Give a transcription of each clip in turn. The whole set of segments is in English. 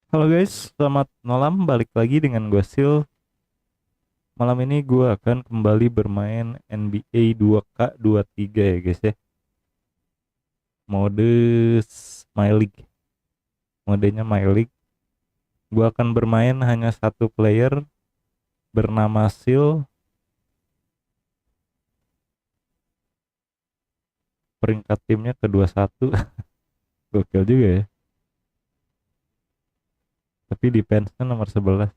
Halo guys, selamat malam. Balik lagi dengan gue Sil. Malam ini gue akan kembali bermain NBA 2K23 ya guys ya. Mode My League. Modenya My League. Gue akan bermain hanya satu player bernama Sil. Peringkat timnya ke-21. Gokil juga ya. Tapi defense-nya nomor 11.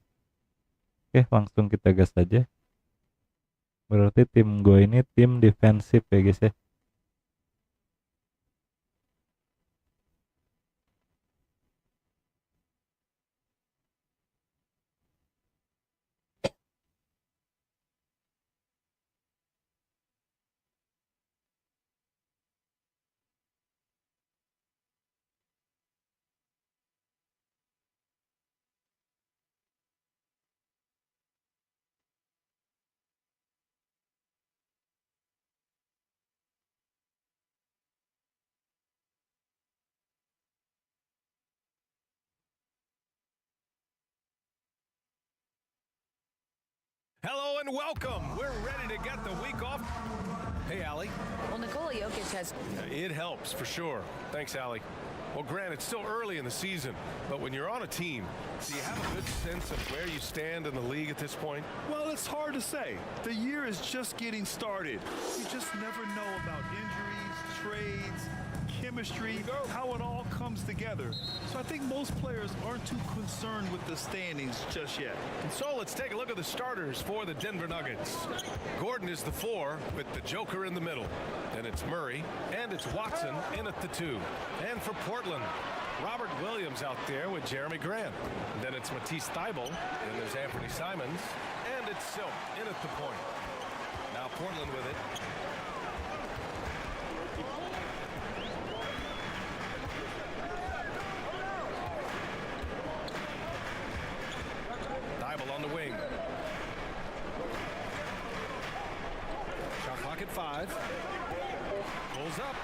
Oke, langsung kita gas aja. Berarti tim gue ini tim defensif ya guys ya. Hello and welcome. We're ready to get the week off. Hey, Allie. Well, Nikola Jokic has... It helps, for sure. Thanks, Allie. Well, Grant, it's still early in the season, but when you're on a team, do you have a good sense of where you stand in the league at this point? Well, it's hard to say. The year is just getting started. You just never know about injuries, trades, chemistry, how it all comes together. So I think most players aren't too concerned with the standings just yet. And so let's take a look at the starters for the Denver Nuggets. Gordon is the 4 with the Joker in the middle. Then it's Murray, and it's Watson in at the 2. And for Portland, Robert Williams out there with Jeremy Grant. And then it's Matisse Thybulle, and there's Anthony Simons, and it's Silk in at the point. Now Portland with it. Thybulle on the wing. Shot clock at 5. Pulls up.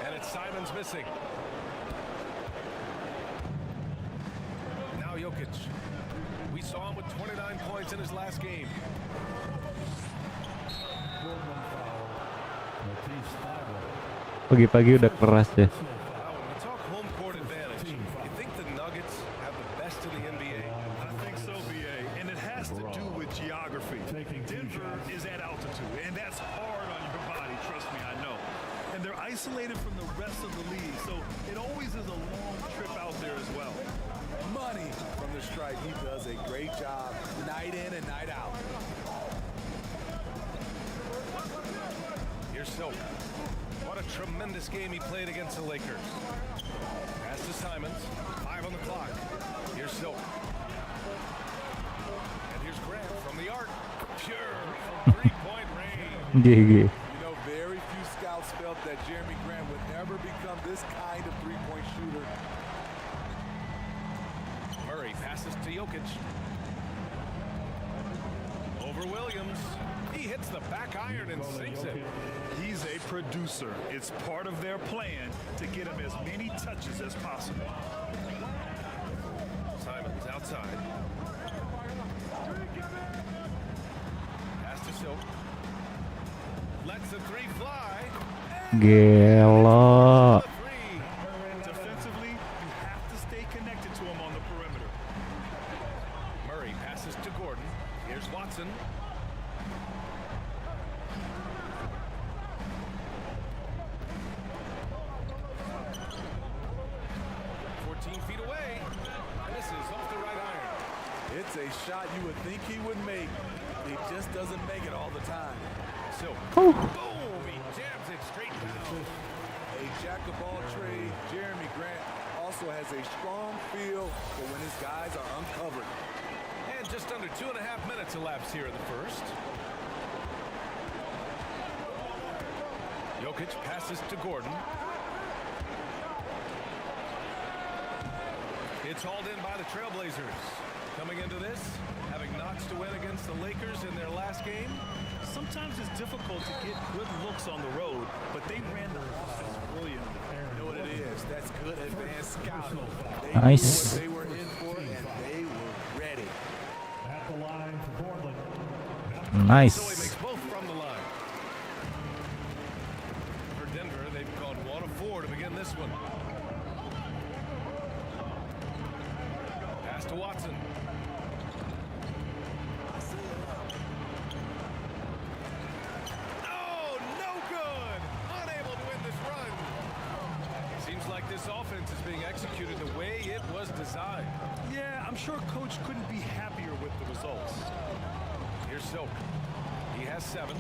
And it's Simons missing. Now Jokic. We saw him with 29 points in his last game. Pagi-pagi udah keras ya. Now, when we talk home court advantage, you think the Nuggets have the best in the NBA? I think so, BA. And it has to do with geography. Denver is at altitude, and that's hard on your body, trust me, I know. And they're isolated from the rest of the league, so it always is a long trip out there as well. Money from the stripe. He does a great job night in and night out. Here's Silk. What a tremendous game he played against the Lakers. Pass to Simons. 5 on the clock. Here's Silk. And here's Grant from the arc. Pure from three-point range. GG. You know, very few scouts felt that Jeremy Grant would ever become this kind of three-point shooter. Murray passes to Jokic. Over Williams. He hits the back iron and sinks it. He's a producer. It's part of their plan to get him as many touches as possible. Simons outside. Pass to Silk. Lets the 3 fly. Gelo. The 3. Defensively, you have to stay connected to him on the perimeter. Murray passes to Gordon. Here's Watson. Feet away. Misses off the right iron. It's a shot you would think he would make. He just doesn't make it all the time. So, boom! He jams it straight down. A jack of all trades, Jeremy Grant also has a strong feel for when his guys are uncovered. And just under 2.5 minutes elapsed here in the first. Jokic passes to Gordon. It's hauled in by the Trailblazers. Coming into this, having notched a win against the Lakers in their last game. Sometimes it's difficult to get good looks on the road, but they ran the offense brilliantly. You know what it is? That's good advanced scouting. They They knew Nice. what they were in for, and they were ready. So he Nice. makes both from the line. For Denver, they've gone 1 of 4 to begin this one. Pass to Watson. Oh, no good! Unable to win this run. Seems like this offense is being executed the way it was designed. Yeah, I'm sure coach couldn't be happier with the results. Here's Silk. He has 7.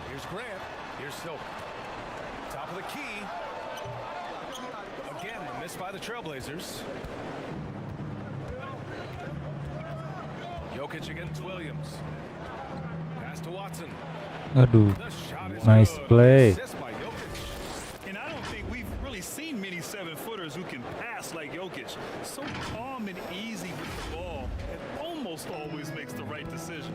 Here's Grant. Here's Silk. Top of the key. Again, a miss by the Trailblazers. Jokic against Williams. Pass to Watson. Aduh, The shot is Nice good. play. Assist by Jokic. And I don't think we've really seen many 7-footers who can pass like Jokic. So calm and easy with the ball, and almost always makes the right decision.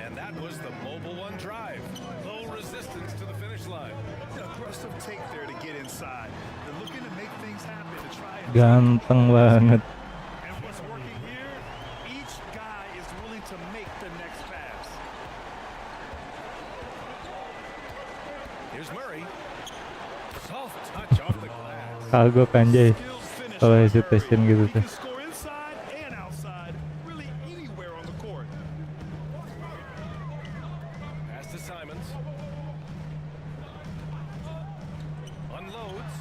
And that was the mobile one drive. Low resistance to the finish line. Aggressive take there to get inside. They're looking to make things happen to try and ganteng banget. And what's working here, each guy is willing to make the next pass. Here's Murray. Soft touch off the glass. Kagok anjay. Skilled finish Kalau by hesitation Murray. gitu He tuh. can score inside and outside, really anywhere on the court. Pass to Simons. Unloads.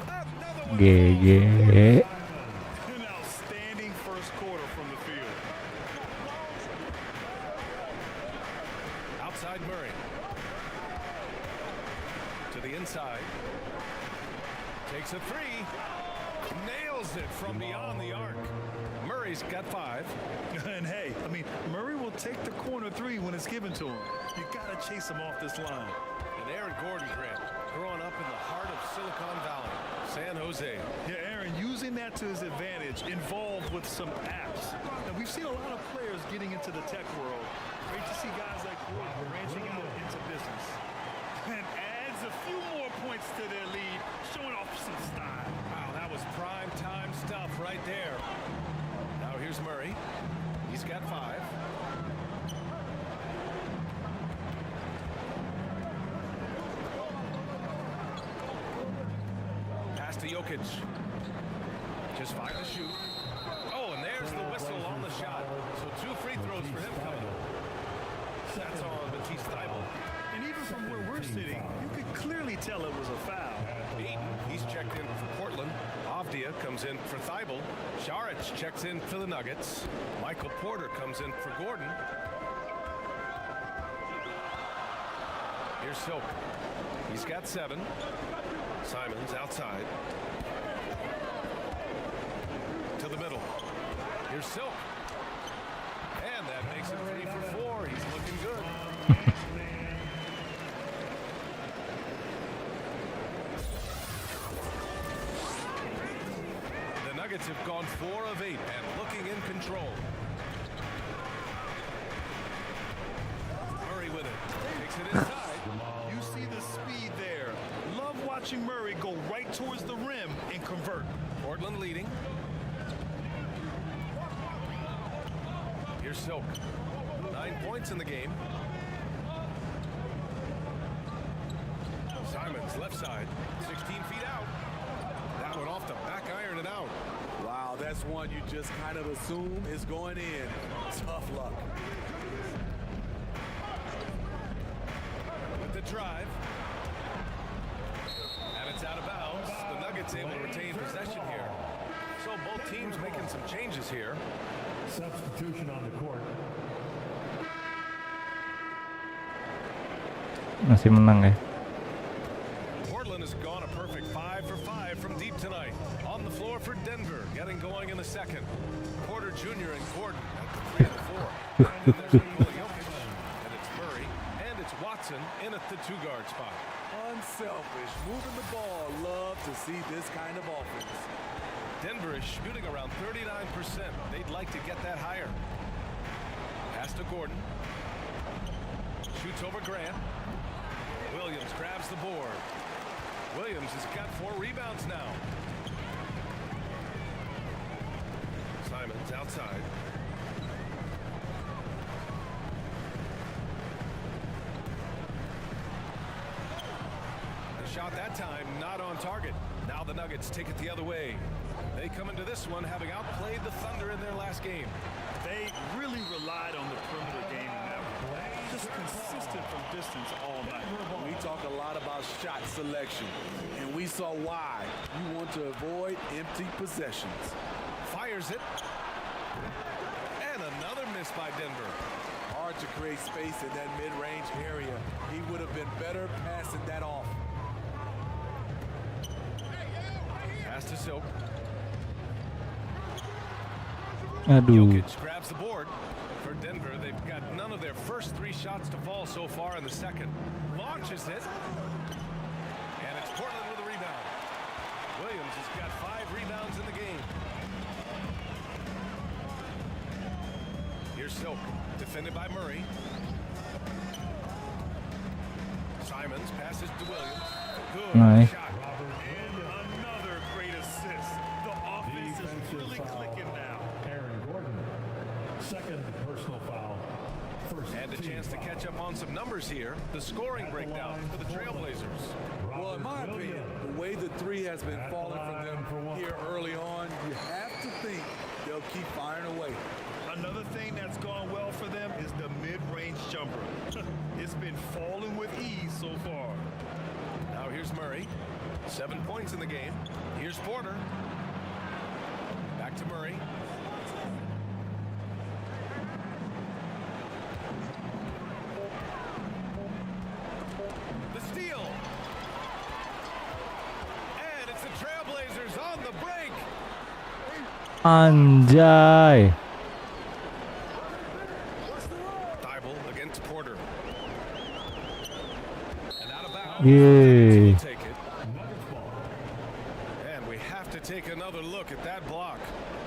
Another one. GG. An outstanding first quarter from the field. Outside Murray. To the inside. Takes a 3. Nails it from beyond the arc. Murray's got 5. And hey, I mean, Murray will take the corner 3 when it's given to him. You gotta chase him off this line. And Aaron Gordon Grant, growing up in the heart of Silicon Valley, San Jose. Yeah, Aaron, using that to his advantage, involved with some apps. And we've seen a lot of players getting into the tech world. Great to see guys like Gordon branching out into business. And adds a few more points to their lead, showing off some style. Wow, that was prime time stuff right there. Now here's Murray. He's got 5. Pass to Jokic. Just 5 to shoot. Oh, and there's the whistle on the shot. So 2 free throws for him coming. That's on Matisse Thybulle. And even from where we're sitting, you could clearly tell it was a foul. Beaton, he's checked in for Portland. Avdia comes in for Thybulle. Šarić checks in for the Nuggets. Michael Porter comes in for Gordon. Here's Silk. He's got 7. Simons outside. To the middle. Here's Silk. And that makes it 3 for 4. He's looking good. The Nuggets have gone 4 of 8 and looking in control. Murray with it. Takes it inside. You see the speed there. Love watching Murray go right towards the rim and convert. Portland leading. Here's Silk. 9 points in the game. Simons left side. 16 feet out. That one off the back iron and out. Wow, that's one you just kind of assume is going in. Tough luck. With the drive. And it's out of bounds. The Nuggets able to retain possession here. So both teams making some changes here. Substitution on the court. Masih menang ya. Portland has gone a perfect 5 for 5 from deep tonight. On the floor for Denver, getting going in the second. Porter Jr. and Gordon at the 3 and 4. And then there's Nikola Jokic, and it's Murray, and it's Watson in at the 2-guard spot. Unselfish, moving the ball. Love to see this kind of offense. Denver is shooting around 39%. They'd like to get that higher. Pass to Gordon. Shoots over Grant. Williams grabs the board. Williams has got 4 rebounds now. Simons outside. The shot that time not on target. Now the Nuggets take it the other way. They come into this one having outplayed the Thunder in their last game. They really relied on the perimeter game in that one. Just consistent from distance all night. We talk a lot about shot selection, and we saw why. You want to avoid empty possessions. Fires it. And another miss by Denver. Hard to create space in that mid-range area. He would have been better passing that off. Pass to Silk. Aduh. Jokic grabs the board. For Denver, they've got none of their first 3 shots to fall so far in the second. Launches it. And it's Portland with a rebound. Williams has got 5 rebounds in the game. Here's Silk, defended by Murray. Simons passes to Williams. Good Nice. shot. And another great assist. The offense is really clicking now. Aaron Gordon, second personal foul. First And a team chance to foul. catch up on some numbers here. The scoring breakdown for the Trailblazers. Well, in my opinion, the way the three has been falling from them here early on, you have to think they'll keep firing away. Another thing that's gone well for them is the mid-range jumper. It's been falling with ease so far. Now here's Murray. 7 points in the game. Here's Porter. Back to Murray. The steal. And it's the Trailblazers on the break. Anjay. Thibault against Porter. And out of bounds. Yay. We'll take it. And we have to take another look at that block.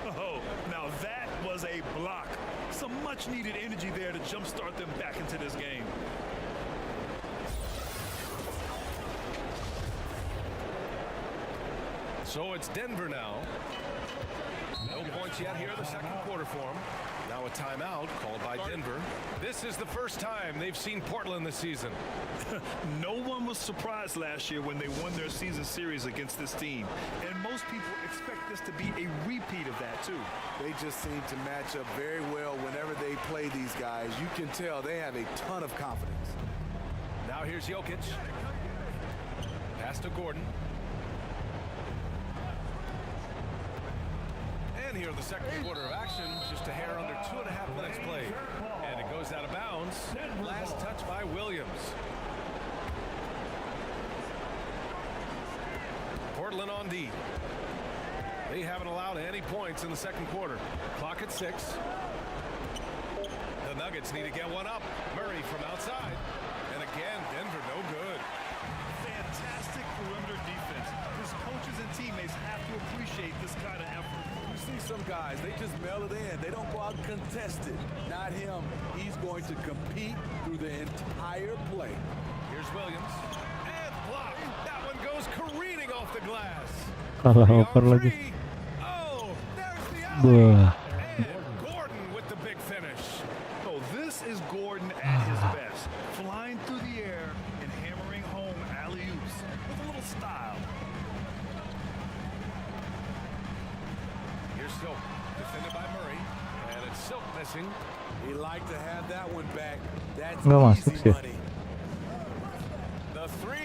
Oh, now that was a block. Some much-needed energy there to jumpstart them back into this game. So it's Denver now. No points yet here in the second quarter for them. Now a timeout called by Denver. This is the first time they've seen Portland this season. No one was surprised last year when they won their season series against this team. And most people expect this to be a repeat of that, too. They just seem to match up very well whenever they play these guys. You can tell they have a ton of confidence. Now here's Jokic. Pass to Gordon. And here in the second quarter of action, just a hair under 2.5 minutes played. And it goes out of bounds. Last touch by Williams. Portland on D. They haven't allowed any points in the second quarter. Clock at 6. The Nuggets need to get one up. Murray from outside. And again, Denver no good. Fantastic perimeter defense. His coaches and teammates have to appreciate this kind of effort. You see some guys, they just mail it in. They don't go out contested. Not him. He's going to compete through the entire play. Here's Williams. And block. That one goes careening off the glass. Kalah 3 on over lagi. 3. Oh, there's the alley. Wah. And Gordon with the big finish. Oh, this is Gordon at his best. Flying through the air and hammering home alley-oops with a little style. Here's Silk, defended by Murray. And it's Silk missing. He like to have that one back. That's Nggak masuk easy sih. money. The 3.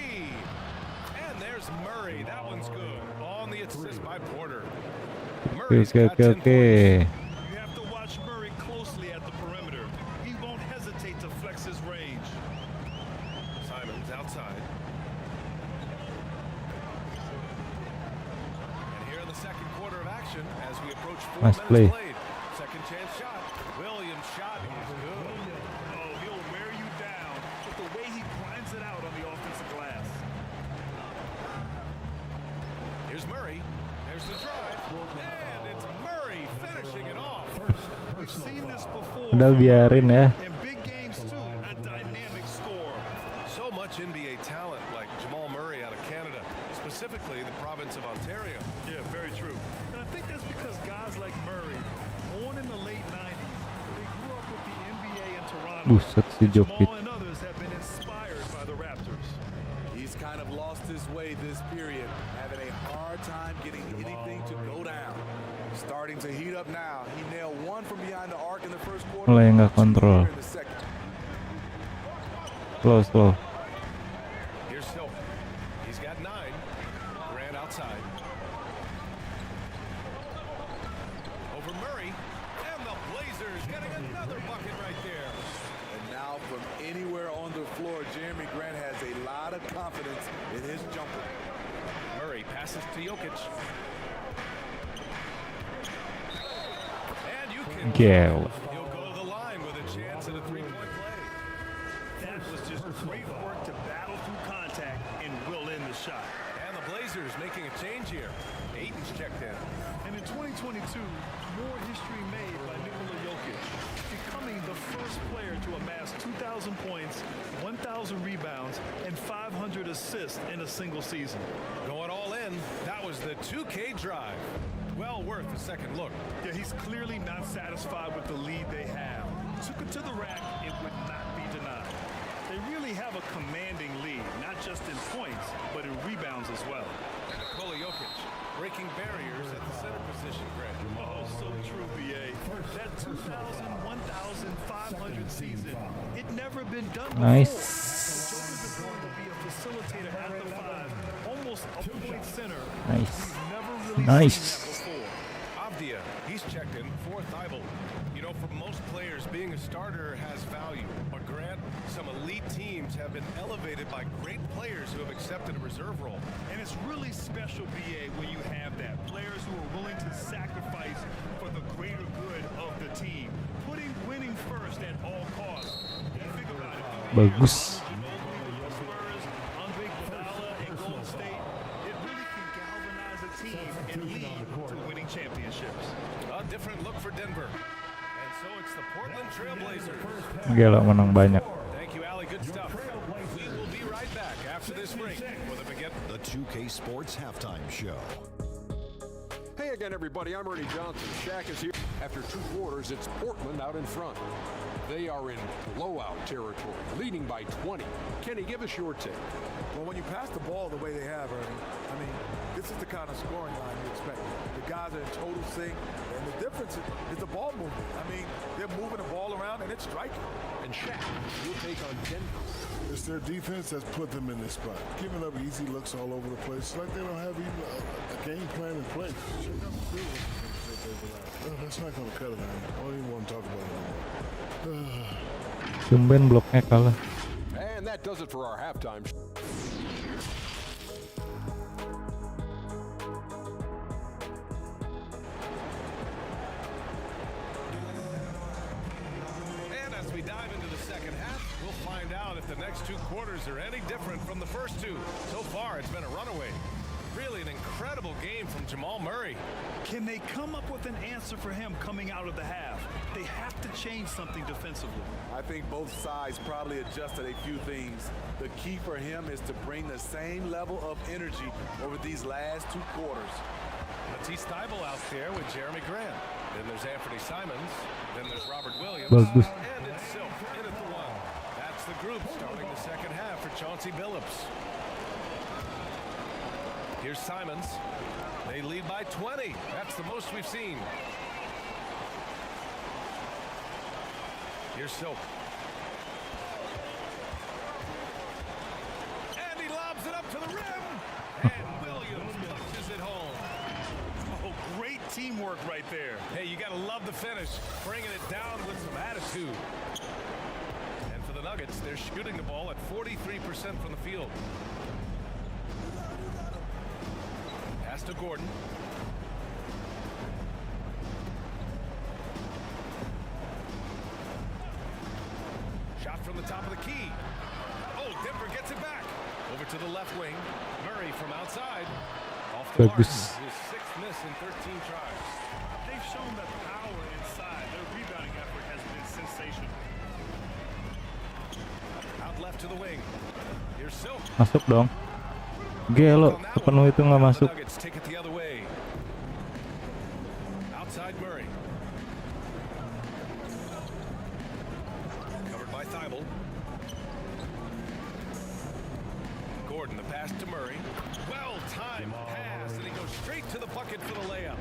And there's Murray. That one's good. On the assist by Porter. Murray's got 10 points. You have to watch Murray closely at the perimeter. He won't hesitate to flex his range. Simons outside. And here in the second quarter of action, as we approach 4 Nice minutes play. played. Second chance shot. Williams' shot is good. Oh, he'll wear you down with the way he grinds it out on the offensive glass. Here's Murray. There's the drive. And it's Murray finishing it off. We've seen this before. Udah biarin ya. In big games, too, a dynamic score. So much NBA talent like Jamal Murray out of Canada. specifically the province of Ontario. Yeah, very true. And I think that's because guys like Murray, born in the late 90s, they grew up with the NBA in Toronto. Buset si Jokic. Jamal and others have been inspired by the Raptors. He's kind of lost his way this period, having a hard time getting anything to go down. Starting to heat up now. He nailed one from behind the arc in the first quarter. Mulai nggak two kontrol. here in the second. Slow. Here's Silk. He's got 9. Grant outside. Over Murray. And the Blazers getting another bucket right there. And now from anywhere on the floor, Jeremy Grant has a lot of confidence in his jumper. Murray passes to Jokic. And you can Gel. he'll go to the line with a chance at a 3-point play. That was just great work to battle through contact and will in the shot. And the Blazers making a change here. Aiton's checked in. And in 2022, more history made by Nikola Jokic, becoming the first player to amass 2,000 points, 1,000 rebounds, and 500 assists in a single season. Going all in, that was the 2K drive. Well worth a second look. Yeah, he's clearly not satisfied with the lead they have. Took it to the rack, it would not be denied. They really have a commanding lead, not just in points, but in rebounds as well. Nikola Jokic breaking barriers at the center position, Grant. Oh, so true, BA. That 2,000, 1,500 season, it never been done before. Nice. Joker's ability to be a facilitator at the 5, almost a point center. Nice. We've never really Nice. seen that before. Avdia, he's checked in for Thibault. You know, for most players, being a starter has value. But Grant, some elite teams have been elevated by great players who have accepted a reserve role. And it's really special, BA, when you have that. Players who are willing to sacrifice for the greater good of the team. Putting winning first at all costs. And think about it. Bagus. Spurs, Andre Iguodala, and Golden State, it really can galvanize a team and lead to winning championships. A different look for Denver. And so it's the Portland Trailblazers. Gila menang banyak. Thank you, Ali. Good stuff. We will be right back after this break for the begin. The 2K Sports Halftime Show. Hey again, everybody. I'm Ernie Johnson. Shaq is here. After 2 quarters, it's Portland out in front. They are in blowout territory, leading by 20. Kenny, give us your take. Well, when you pass the ball the way they have, Ernie, I mean, this is the kind of scoring line you expect. The guys are in total sync, and the difference is the ball movement. I mean, they're moving the ball around, and it's striking. And Shaq, your take on Denver. It's their defense that's put them in this spot. Giving up easy looks all over the place. It's like they don't have even a game plan in place. Check out the field. That's not going to cut it, man. I don't even want to talk about it anymore. Tumben bloknya kalah. And that does it for our halftime show. And as we dive into the second half, we'll find out if the next 2 quarters are any different from the first 2. So far, it's been a runaway. Really an incredible game from Jamal Murray. Can they come up with an answer for him coming out of the half? They have to change something defensively. I think both sides probably adjusted a few things. The key for him is to bring the same level of energy over these last 2 quarters. Matisse Thybulle out there with Jeremy Grant. Then there's Anthony Simons. Then there's Robert Williams. Bagus. And it's Silk in at the 1. That's the group starting the second half for Chauncey Billups. Here's Simons. They lead by 20. That's the most we've seen. Here's Silk. And he lobs it up to the rim. And Williams punches it home. Oh, great teamwork right there. Hey, you got to love the finish. Bringing it down with some attitude. And for the Nuggets, they're shooting the ball at 43% from the field. Pass to Gordon. Shot from the top of the key. Oh, Denver gets it back. Over to the left wing. Murray from outside. Off the mark. Bagus. His 6th miss in 13 tries. They've shown the power inside. Their rebounding effort has been sensational. Out left to the wing. Here's Silk. Masuk dong. Gelo, sepenuh itu nggak masuk. Nuggets take it the other way. Outside Murray. Covered by Thibault. Gordon, the pass to Murray. Well-timed pass, and he goes straight to the bucket for the layup.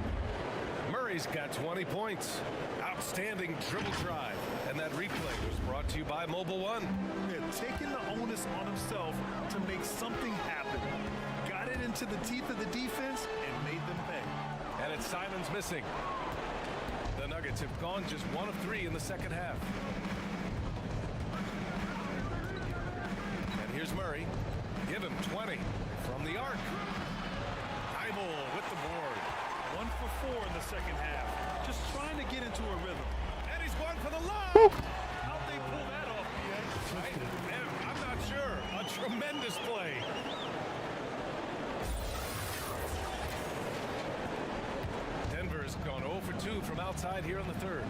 Murray's got 20 points. Outstanding dribble drive. And that replay was brought to you by Mobile One. Yeah, taking the onus on himself to make something happen. Got it into the teeth of the defense and made them pay. And it's Simons missing. The Nuggets have gone just 1 of 3 in the second half. And here's Murray. Give him 20 from the arc. Thibault with the board. 1 for 4 in the second half. Just trying to get into a rhythm. And he's one for the line. How'd they pull that off, BA? I'm not sure. A tremendous play. Denver has gone 0 for 2 from outside here in the third.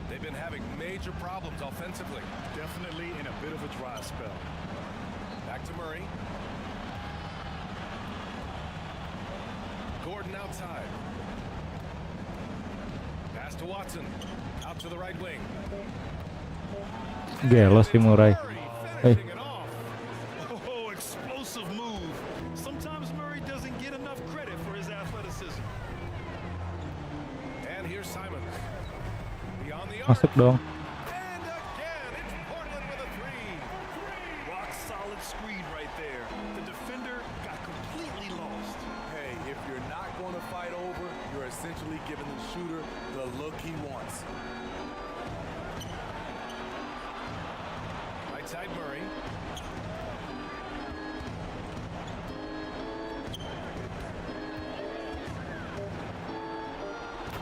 They've been having major problems offensively. Definitely in a bit of a dry spell. Back to Murray. Gordon outside. Pass to Watson. Out to the right wing. Gelo si Murray. Hey, Finishing it off. Oh, explosive move. Sometimes Murray doesn't get enough credit for his athleticism. And here's Simons. Beyond the arc. masuk dong. And again, it's Portland with a 3. Rock solid screen right there. The defender got completely lost. Hey, if you're not going to fight over, you're essentially giving the shooter the look he wants. Right side Murray.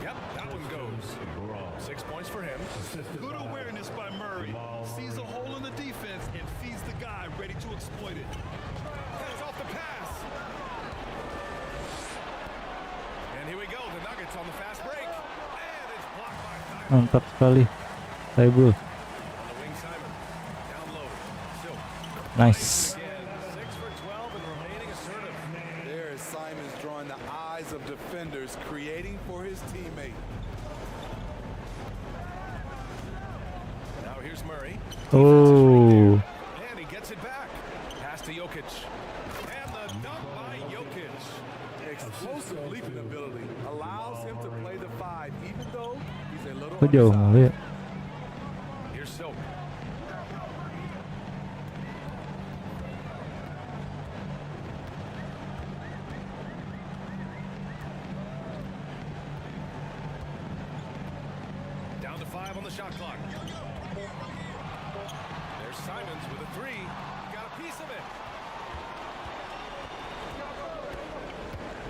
Yep, that one goes. 6 points for him. Good awareness by Murray. Sees a hole in the defense and feeds the guy ready to exploit it. That's off the pass. And here we go. The Nuggets on the fast break. And it's blocked by Thibault. Mantap sekali. Thibault. On the wing, Simon. Down low. Silk. Nice. Again, 6 for 12 and remaining assertive. There is Simons drawing the eyes of defenders, creating for his teammate. Now here's Murray. Oh, And he gets it back. Pass to Jokic. And the dunk by Jokic. Explosive leaping ability allows him to play the 5, even though he's a little kok jauh undersized. mulu ya? Here's Silk. Down to 5 on the shot clock. There's Simons with a 3. Got a piece of it.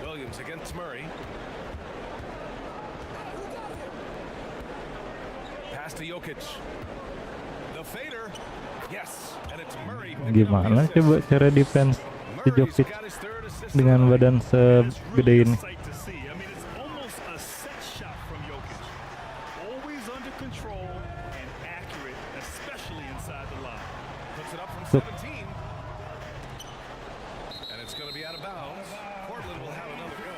Williams against Murray. Pass to Jokic. The fader. Yes. And it's Murray. picking up the Gimana assist. coba cara defense si Murray's Jokic got his third assist dengan tonight. badan segede Really ini? a sight to see. I mean, it's almost a set shot from Jokic. Always under control and accurate, especially inside the line. Puts it up from Look. 17. And it's going to be out of bounds. Portland will have another go.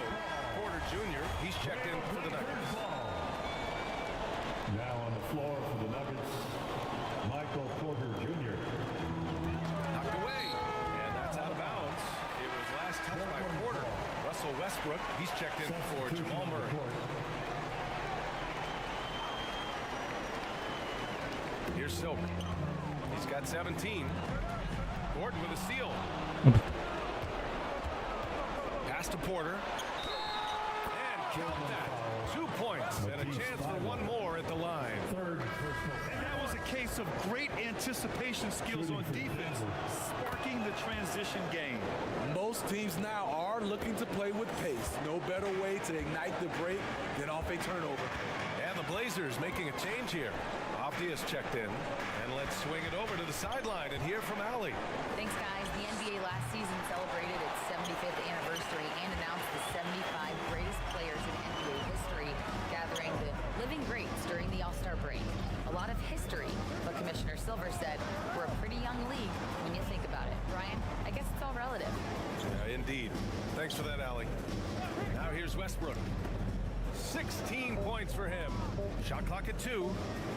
Porter Jr., he's checked in for the Nuggets. Now on the floor for the Nuggets, Michael Porter Jr. Knocked away. And that's out of bounds. It was last touched by Porter. Russell Westbrook, he's checked in for Jamal Murray. Here's Silk. He's got 17. Gordon with a steal. Pass to Porter. And count that. 2 points and a chance for one more at the line. And that was a case of great anticipation skills on defense, sparking the transition game. Most teams now are looking to play with pace. No better way to ignite the break than off a turnover. And the Blazers making a change here. Afdia's checked in. And let's swing it over to the sideline and hear from Allie. Thanks, guys. The NBA last season celebrated its 75th anniversary and announced the 75 greatest players in NBA history, gathering the living greats during the All-Star break. A lot of history, but Commissioner Silver said we're a pretty young league when you think about it. Brian, I guess it's all relative. Thanks for that, Allie. Now here's Westbrook. 16 points for him. Shot clock at 2.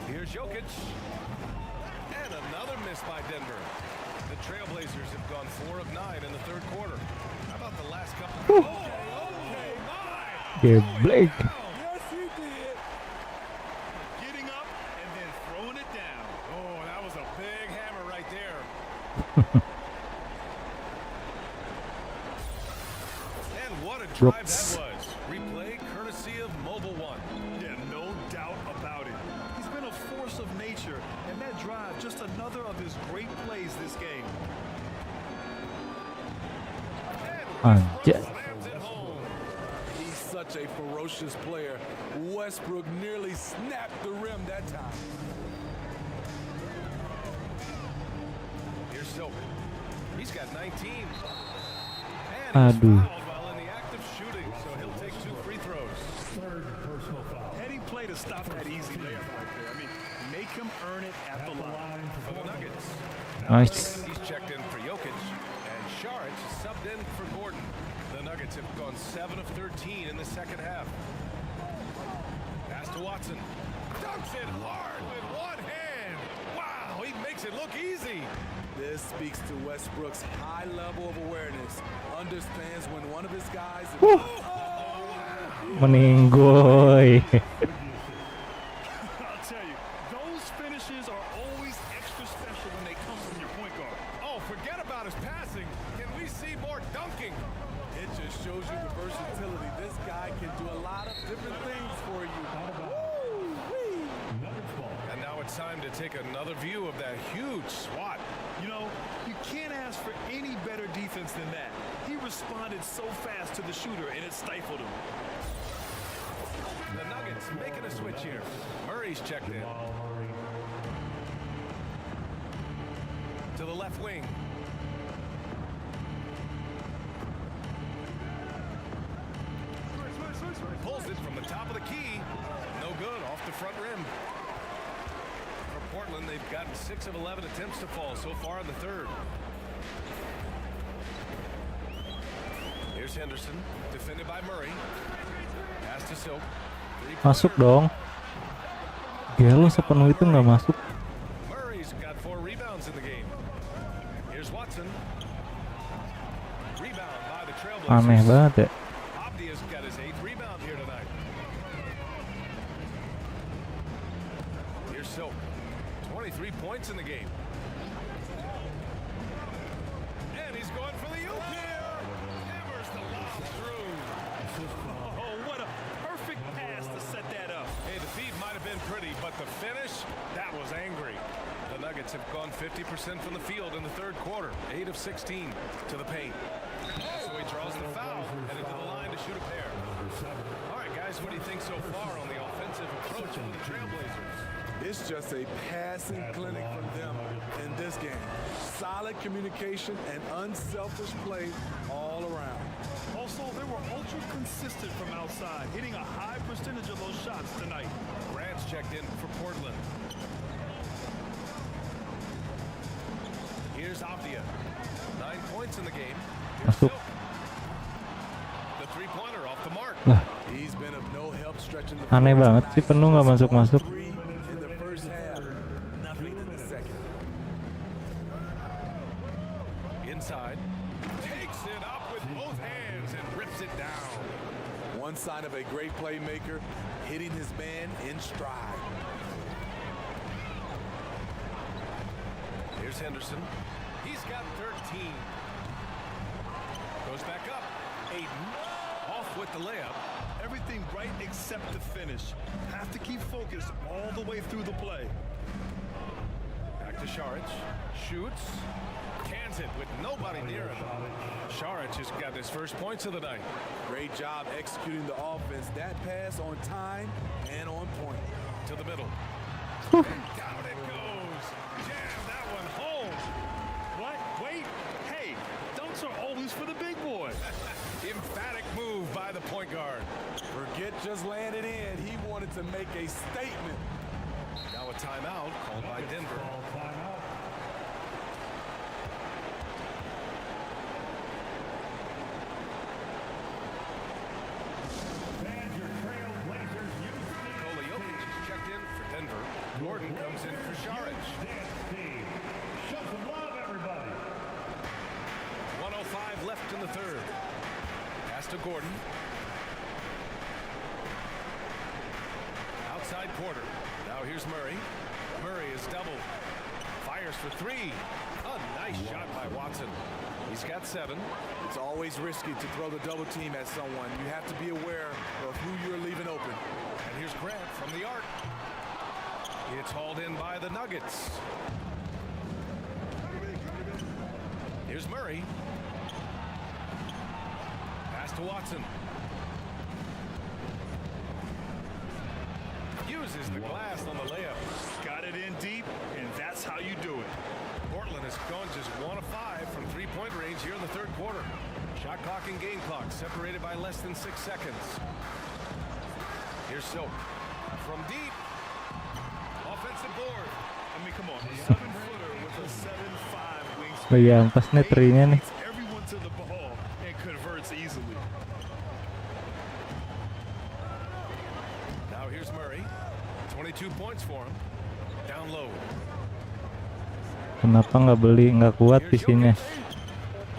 Here's Jokic. And another miss by Denver. The Trailblazers have gone 4 of 9 in the third quarter. How about the last couple? Okay, my! Geblek. Yes, he did. Getting up and then throwing it down. Oh, that was a big hammer right there. And what a drive that was. Replay courtesy of Mobile One. Yeah, no doubt about it. He's been a force of nature, and that drive, just another of his great plays this game. Anjay. Slams it home. He's such a ferocious player. Westbrook nearly snapped the rim that time. Here's Silk. He's got 19. And he's Aduh. fouled while in the act of shooting, so he'll take 2 free throws. Third personal foul. Heading play to stop that easy layup right there. I mean, make him earn it at the line. For the Nuggets. Nice. He's checked in for Jokic, and Saric subbed in for Gordon. The Nuggets have gone 7 of 13 in the second half. Pass to Watson. Dunks it hard with one hand. Wow, he makes it look easy. This speaks to Westbrook's high level of awareness. Understands when one of his guys is Meninggoy. I'll tell you, those finishes are always extra special when they come from your point guard. Oh, forget about his passing. Can we see more dunking? It just shows you the versatility. This guy can do a lot of different things for you. Nuggets ball. And now it's time to take another view of that huge swat. You know, you can't ask for any better defense than that. He responded so fast to the shooter, and it stifled him. The Nuggets making a switch here. Murray's checked in. Murray. To the left wing. Pulls it from the top of the key. No good, off the front rim. For Portland, they've gotten 6 of 11 attempts to fall so far in the third. Here's Henderson, defended by Murray. Pass to Silk. Masuk dong. Gelo sepenuh itu nggak masuk. Murray's got 4 rebounds in the game. Here's Watson. Rebound by the Trailblazers. Aneh banget ya. Abdia's got his 8th rebound here tonight. Here's Silk. 23 points in the game. And he's going for the oop here. Hammers the lob through. Oh, what a perfect pass to set that up. Hey, the feed might have been pretty, but the finish, that was angry. The Nuggets have gone 50% from the field in the third quarter. 8 of 16 to the paint. So he draws the foul, headed to the line to shoot a pair. All right, guys, what do you think so far on the offensive approach of the Trailblazers? It's just a passing clinic from them in this game. Solid communication and unselfish play all around. Also, they were ultra consistent from outside, hitting a high percentage of those shots tonight. Grant's checked in for Portland. Here's Abdia. 9 points in the game. Here's Masuk. Silk. The three-pointer off the mark. Lah, He's been of no help stretching the aneh floor banget sih tonight. penuh nggak masuk-masuk. 3 in the first half, nothing in the second. Inside. Takes it up with both hands and rips it down. One sign of a great playmaker, hitting his man in stride. Here's Henderson. He's got 13. Goes back up. Aiden off with the layup. Everything right except the finish. Have to keep focused all the way through the play. Back to Saric. Shoots. Cans it with nobody near him. Saric has got his first points of the night. Great job executing the offense. That pass on time and on point. To the middle. And down it goes. Jam that one home. What? Wait. Hey, dunks are always for the big boy. Emphatic move by the point guard. Forget just laying it in. He wanted to make a statement. Now a timeout called by Denver. Timeout. in for Sharage. Show some love, everybody. 1:05 left in the third. Pass to Gordon. Outside Porter. Now here's Murray. Murray is doubled. Fires for three. A nice shot by Watson. He's got 7. It's always risky to throw the double team at someone. You have to be aware of who you're leaving open. And here's Grant from the arc. It's hauled in by the Nuggets. Here's Murray. Pass to Watson. Uses the glass on the layup. Got it in deep, and that's how you do it. Portland has gone just 1 of 5 from three-point range here in the third quarter. Shot clock and game clock separated by less than 6 seconds. Here's Silk from deep. Offensive board. I mean, come on, 7-footer with a 7'5" wingspan. Lagi ampas nih trinya nih. Takes everyone to the ball and converts easily. Now here's Murray. 22 points for him. Down low. Kenapa nggak beli, nggak kuat Here's PC-nya? Jokic.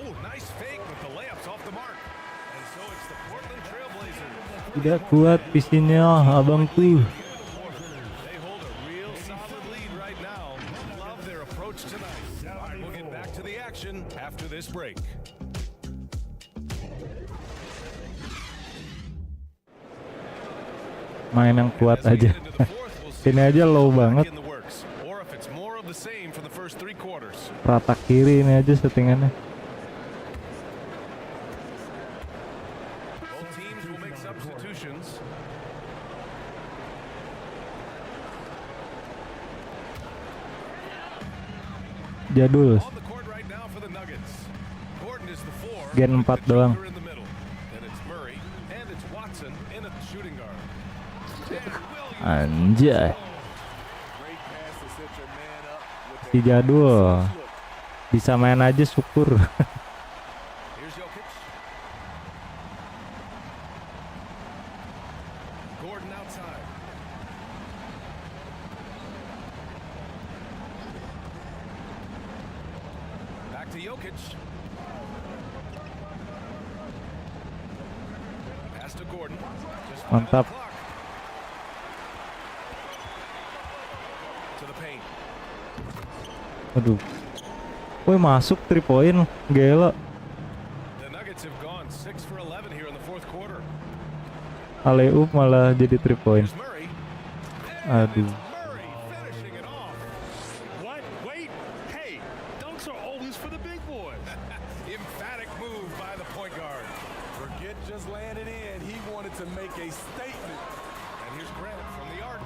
Oh, nice fake, but the layup's off the mark. And so it's the Portland Trailblazers. Tidak kuat PC-nya, abangku. They hold a real solid lead right now. Love their approach tonight. All right, we'll get back to the action after this break. Main yang kuat As we aja. get into the fourth, we'll see Ini aja low banget. in the works, or if it's more of the same for the first 3 quarters. Rata kiri ini aja settingannya. Both teams will make substitutions. Jadul. On the court right now for the Nuggets. Gordon is the 4. Gen 4 doang. In the middle. And it's Murray and it's Watson in at the shooting guard. Anjay. Great pass to set your man up with Si Jadul bisa main aja syukur. Here's Jokic. Gordon outside. Back to Jokic. Pass to Gordon. Just 5 on the Mantap. clock. To the paint. Aduh. Woi, masuk 3 point. Gila. The Nuggets have gone 6 for 11 here in the fourth quarter. Alley-oop malah jadi 3 point. Here's Murray. Aduh. Murray finishing it off. What? Wait. Hey, dunks are always for the big boys. Emphatic move by the point guard. Forget just landing in. He wanted to make a statement. And here's Grant from the arc.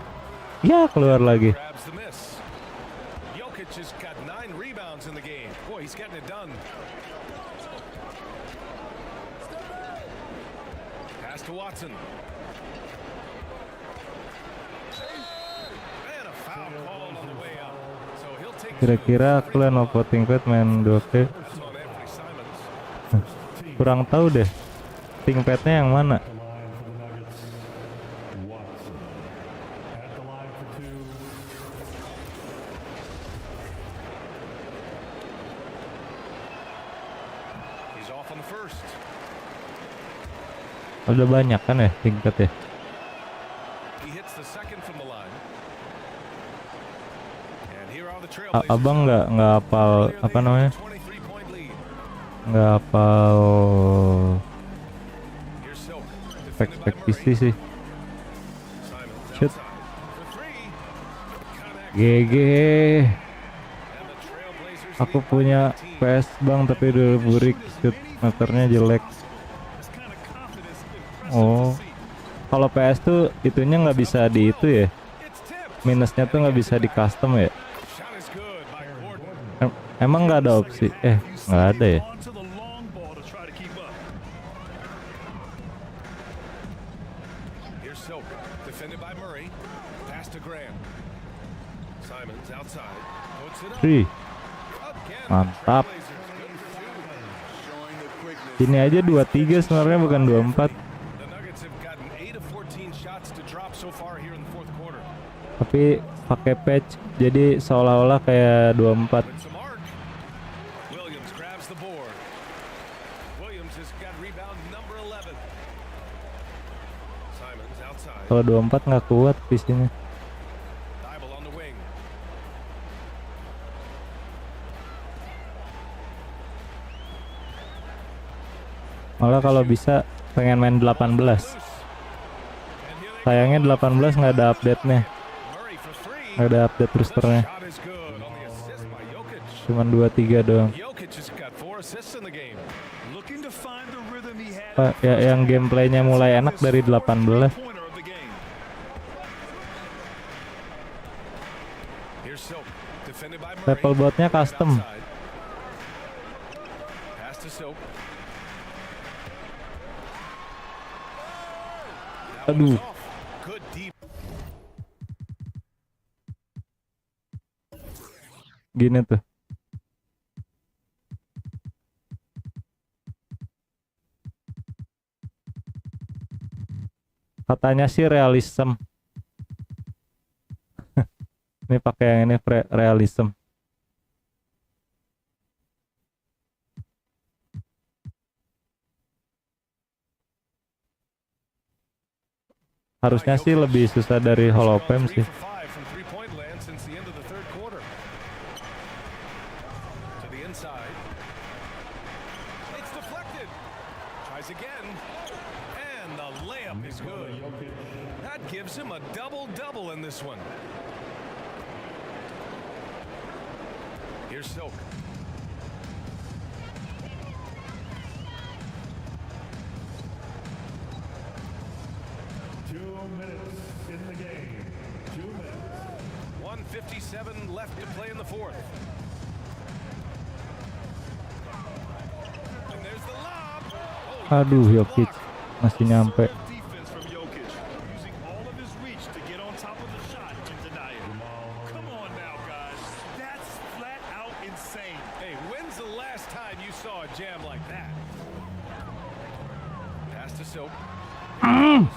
Ya, keluar lagi. Grabs the miss. Jokic has got 9 rebounds in the game. Boy, he's getting it done. Pass to Watson. And a foul called on the way out. So he'll take Kira-kira kalian mau voting pad main 2K? on Anthony Simons. Kurang tahu deh. Thinkpadnya yang mana? The line for the Nuggets. Watson. At the line for 2. He's off on the first. Udah banyak kan ya thinkpad ya? He hits the second from the line. And here are the Abang Trailblazers. nggak hafal apa namanya? 23-point lead. Nggak hafal Here's Silk. spekpc sih. Simons Shoot. outside for 3. Connect. GG. And the Trailblazers Aku lead by punya 18. PS bang tapi udah burik, shoot meternya jelek. This kind of confidence impressive Oh, to see. kalau PS tuh itunya nggak bisa di itu ya, It's tipped. minusnya tuh nggak bisa di custom ya. Shot is good by Gordon. Emang nggak ada opsi? Nggak ada ya. On to the long ball to try to keep up. Here's Silk, defended by Murray. Pass to Graham. Simons outside. Puts it up. 3. Again. Mantap. Trailblazers good for 2. Showing the quickness. Ini aja 23 sebenarnya bukan 24. The Nuggets have gotten 8 of 14 shots to drop so far here in the fourth quarter. Tapi pakai patch, jadi seolah-olah kayak 24. Wins the mark. Williams grabs the board. Williams has got rebound number 11. Simons outside. Kalau 24 nggak kuat PC-nya. Bible on the wing. Malah kalau bisa pengen main 18. Sayangnya 18 nggak ada update-nya. Murray for three. Nggak ada update boosternya. Shot is good on the assist by Jokic. Cuman 23 doang. Jokic has got 4 assists in the game. Looking to find the rhythm he had. Pak, ya, yang gameplaynya mulai enak dari 18. Pointer of the game. Here's Silk, defended by Murray. Paddleboardnya custom. Outside. Pass to Silk. That one Aduh. is off. Good deep. Gini tuh. Katanya sih realism. Ini pakai yang ini realism. Harusnya sih lebih susah dari holopem sih. 3 for 5 from three-point land since the end of the third quarter. To the inside. It's deflected. Tries again. And the layup is good. That gives him a double-double in this one. Here's Silk. In the game, 2 minutes. 1:57 left to play in the fourth. And there's the lob. Oh, Aduh, Jokic masih nyampe. Defense from Jokic, using all of his reach to get on top of the shot and deny it. Come on now, guys. That's flat out insane. hey, when's the last time you saw a jam like that? Pass to Silk. And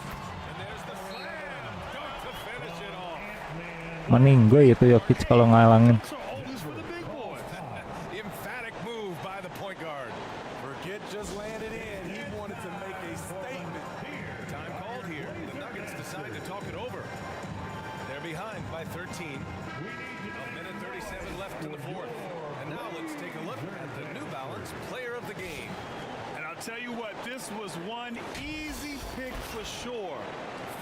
there's the slam dunk to finish it off. Meninggoy itu Jokic kalau ngalangin. So always for the big boy. Emphatic move by the point guard. Forget just laying it in. He wanted to make a statement. Time called here. The Nuggets decide to talk it over. They're behind by 13. A minute 37 left in the fourth. And now let's take a look at the New Balance player of the game. And I'll tell you what, this was one easy pick for sure.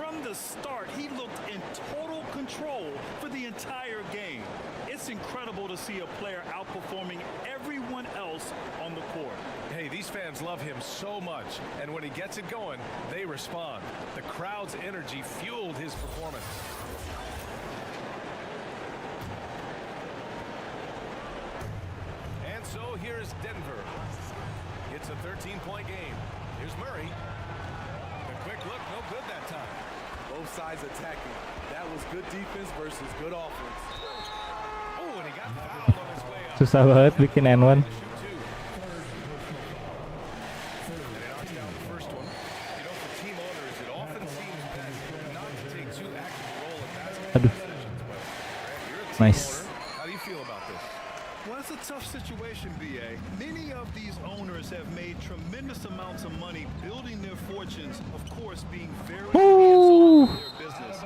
From the start, he looked in total control for the entire game. It's incredible to see a player outperforming everyone else on the court. Hey, these fans love him so much. And when he gets it going, they respond. The crowd's energy fueled his performance. And so here's Denver. It's a 13-point game. Here's Murray. The quick look, no good that time. Both sides attacking. That was good defense versus good offense. Oh, and he got fouled on his way up. Susah banget bikin N1. Shoot two. And he knocks down the first one. You know, for team owners, it often seems best not to take too active a role in basketball Aduh. decisions. But you're a team Nice. owner. How do you feel about this? Well, that's a tough situation, BA. Many of these owners have made tremendous amounts of money building their fortunes, of course, being very hands-on in their business.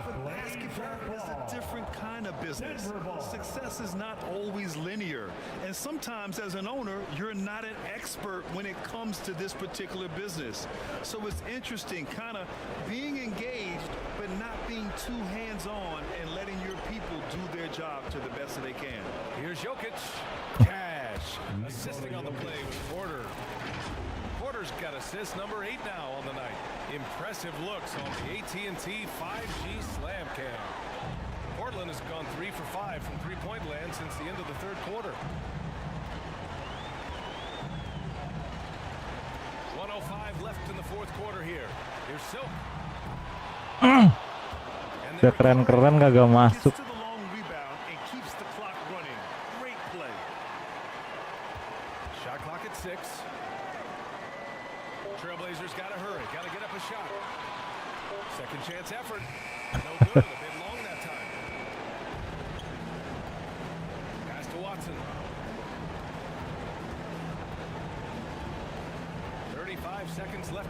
But basketball is a different kind of business. Success is not always linear. And sometimes as an owner, you're not an expert when it comes to this particular business. So it's interesting, kind of being engaged, but not being too hands-on and letting your people do their job to the best that they can. Here's Jokic. Cash. Assisting on the play with Porter. Porter's got assist number 8 now on the night. Impressive looks on the AT&T 5G slam cam. Portland has gone 3 for 5 from three-point land since the end of the third quarter. 1:05 left in the fourth quarter here. Here's Silk. And Udah keren-keren kagak masuk. Gets to the long rebound and keeps the clock running. Great play. Shot clock at 6. Trailblazers got to hurry. Got to get up a shot. Second chance effort. No good. A bit long that time.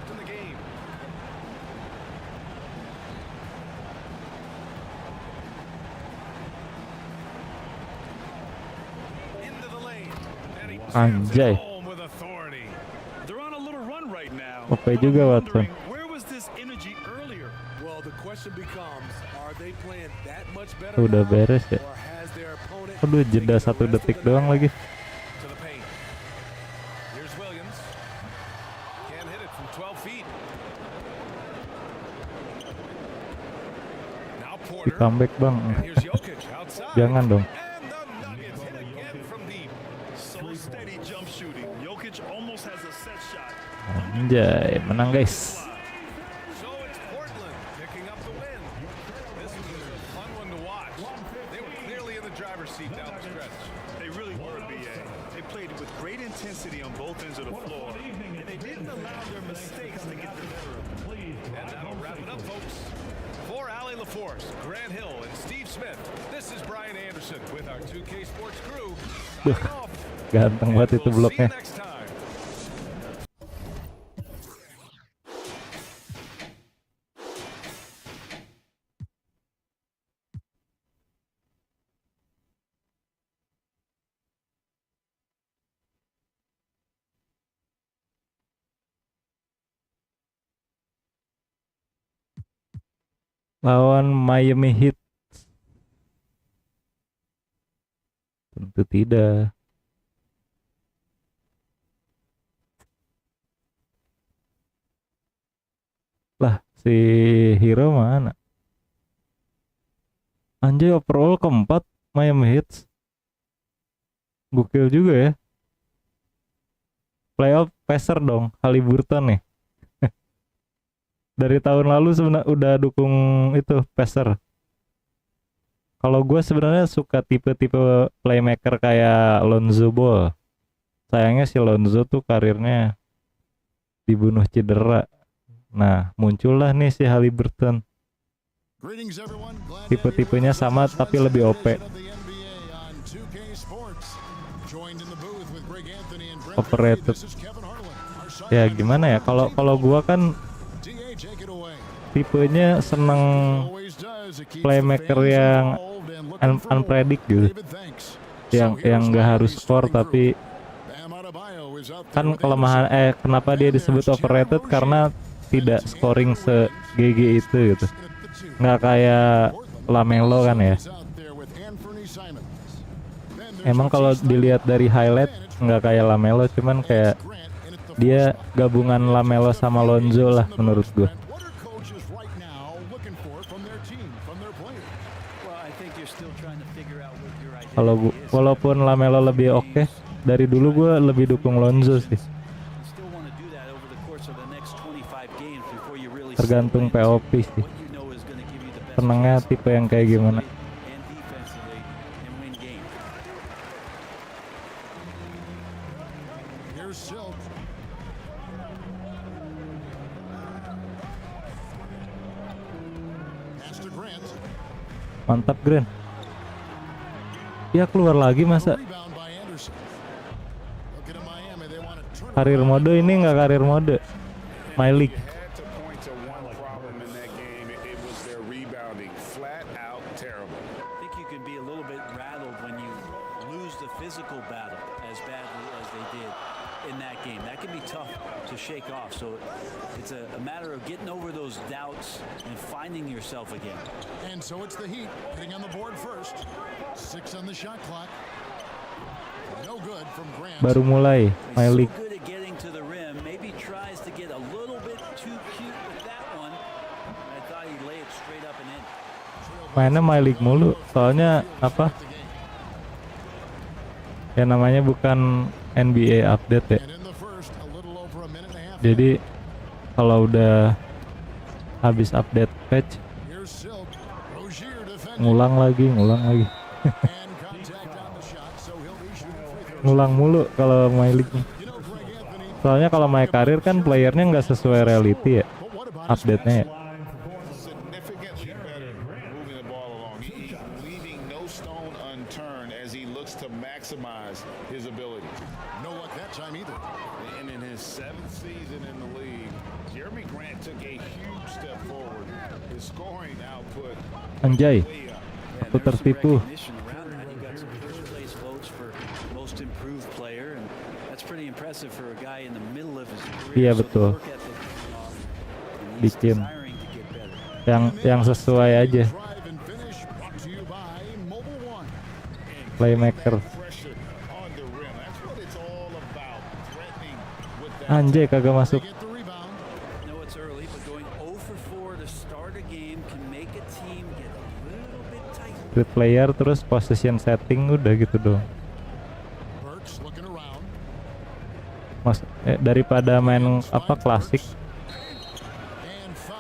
left in the game. Into the lane. And he jams it Anjay, home with authority. They're on a little run right now. OP But I'm juga Watson. wondering, where was this energy earlier? Well, the question becomes, are they playing that much better Udah now, beres ya. or has their opponent Aduh, jeda taken the 1 rest detik of the doang night? lagi. To the paint. Here's Williams. Can't hit it from 12 feet. Now Di Porter. comeback bang. And here's Jokic outside. Jangan dong. And the Nuggets hit again from deep. So steady jump shooting. Jokic almost has a set shot. Anjay, menang guys. So it's Portland picking up the win. This was a fun one to watch. They were clearly in the driver's seat down the stretch. They really were, BA. They played with great intensity on both ends of the floor, and they didn't allow their mistakes to get the better of them. And that'll wrap it up, folks. For Allie LaForce, Grant Hill, and Steve Smith, this is Brian Anderson with our 2K Sports crew. Signing off. Ganteng banget itu We'll see you bloknya. next time. Lawan Miami Heat. Tentu tidak. Lah, si Hero mana? Anjay, overall keempat Miami Heat. Gokil juga ya. Playoff Pacer dong, Haliburton nih. Dari tahun lalu sebenarnya udah dukung itu Pacer. Kalau gue sebenarnya suka tipe-tipe playmaker kayak Lonzo Ball. Sayangnya si Lonzo tuh karirnya dibunuh cedera. Nah, muncullah nih si Haliburton. Tipe-tipenya sama tapi lebih OP. Overrated. Ya gimana ya? Kalau gua kan tipenya seneng playmaker yang unpredict gitu. Yang nggak harus score tapi kan kelemahan kenapa dia disebut overrated karena tidak scoring se-GG itu gitu. Nggak kayak Lamelo kan ya. Emang kalau dilihat dari highlight nggak kayak Lamelo, cuman kayak dia gabungan Lamelo sama Lonzo lah menurut gue. Kalau walaupun Lamelo lebih oke, dari dulu gue lebih dukung Lonzo sih. Tergantung POP sih. Senengnya tipe yang kayak gimana. Mantap Grant. Ya keluar lagi masa. Karir mode ini nggak karir mode. My League. Shake off, so it's a matter of getting over those doubts and finding yourself again. And so it's the Heat getting on the board first. 6 on the shot clock. No good from Grant. Baru mulai My League. So good at getting to the rim. Maybe tries to get a little bit too cute with that one. I thought he'd lay it straight up and in. Mainnya My League mulu, soalnya apa? Ya namanya bukan NBA update ya. Jadi kalau udah habis update patch ngulang lagi ngulang mulu kalau My League. Soalnya kalau My Career kan playernya nggak sesuai reality ya update-nya ya. took a huge step forward. His scoring output Anjay, way up. aku tertipu. Iya betul. Bikin yang sesuai aja. Playmaker. Anjay, kagak masuk. Good player terus position setting udah gitu dong. Daripada main apa klasik,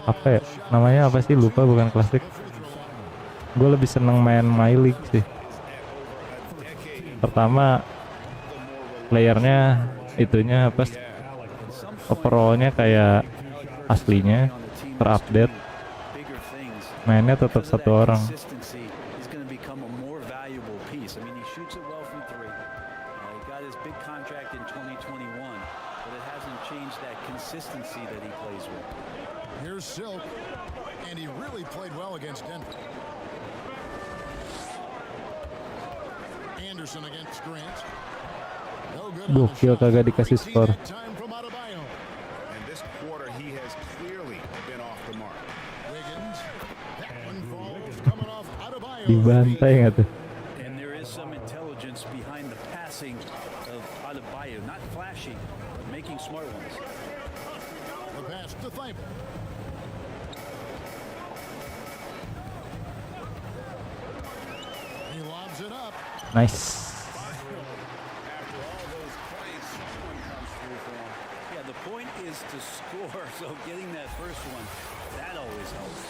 apa ya namanya, apa sih, lupa, bukan klasik. Gue lebih seneng main My League sih. Pertama playernya itunya apa, overallnya kayak aslinya, terupdate, mainnya tetap satu orang. Here's Silk, and he really played well against Denver. Anderson against Grant. No good. Gokil, kagak dikasih skor. Time from Adebayo. And this quarter he has clearly been off the mark. Wiggins. That one falls coming off Adebayo. Dibantai nggak tuh? And there is some intelligence behind the passing of Adebayo, not flashy, but making smart ones. The pass to Thybulle. He lobs it up. Nice. Yeah, the point is to score, so getting that first one, that always helps.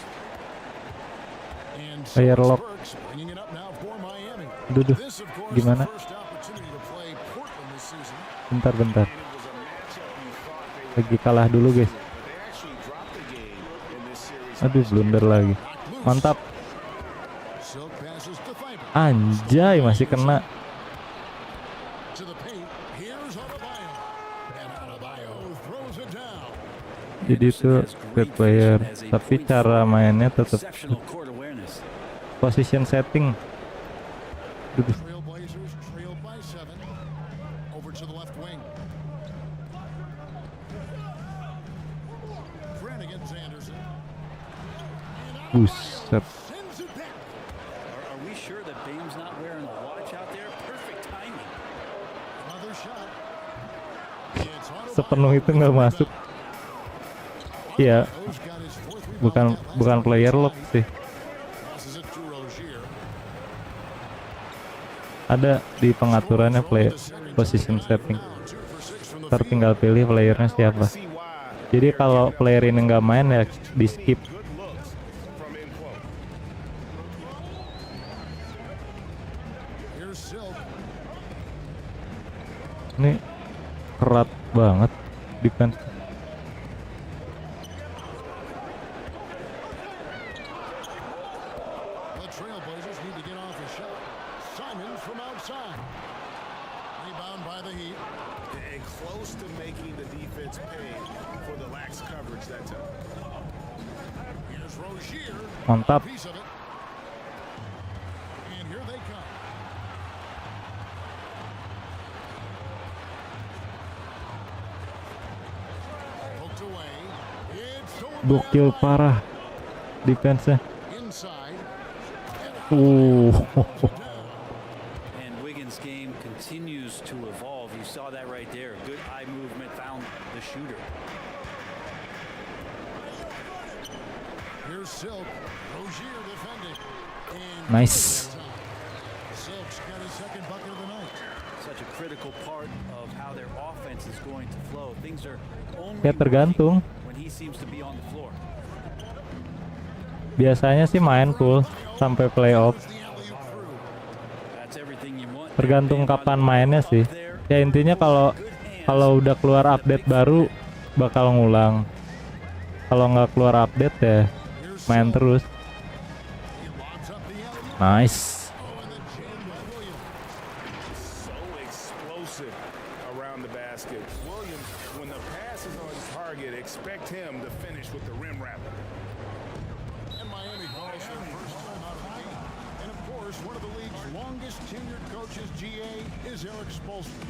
And Player lock. Burks bringing it up now for Miami. Duh, This, of course, gimana? the first opportunity to play Portland this season. Bentar. Lagi kalah dulu guys. Aduh, blunder lagi. Mantap. Silk passes to Thybulle. Anjay, masih kena. To the paint. Here's Adebayo. And Adebayo throws it down. Jadi itu good player, tapi cara mainnya tetap Exceptional court awareness. position setting. Trailblazers trailed by 7. Over to the left wing. Grant against Anderson. Buset. Sends it back. Are we sure that Bame's not wearing a watch out there? Perfect timing. Another shot. It's Adebayo. Sepenuh itu nggak masuk. Iya, Adebayo's got his fourth rebound. bukan player lock sih. Passes it to Rozier. Ada di pengaturannya play position setting. Ntar tinggal pilih playernya siapa. Jadi kalau player ini nggak main ya di skip. Here's Silk. Ini kerat banget defense. The Trailblazers need to get off a shot. Simons from outside. Rebound by the Heat. And close to making the defense pay for the lax coverage that time. Here's Rozier. Mantap. Piece of it. And here they come. Poked away. It's stolen Gokil parah defense-nya. inside. And Wiggins' game continues to evolve. You saw that right there. Good eye movement, found the shooter. Here's Silk. Rozier defending. And Nice. Silk's got his second bucket of the night. Such a critical part of how their offense is going to flow. Things are only Ya tergantung. working when he seems to be on the floor. Biasanya sih main full sampai playoff. That's everything you want. Tergantung kapan mainnya sih. Ya intinya kalau udah keluar update baru bakal ngulang. Kalau nggak keluar update ya main terus. Nice. So explosive around the basket. Williams, when the pass is on target, expect him to finish with the rim wrap. And Miami calls their first time out of the game. And of course, one of the league's longest tenured coaches, GA, is Eric Spoelstra.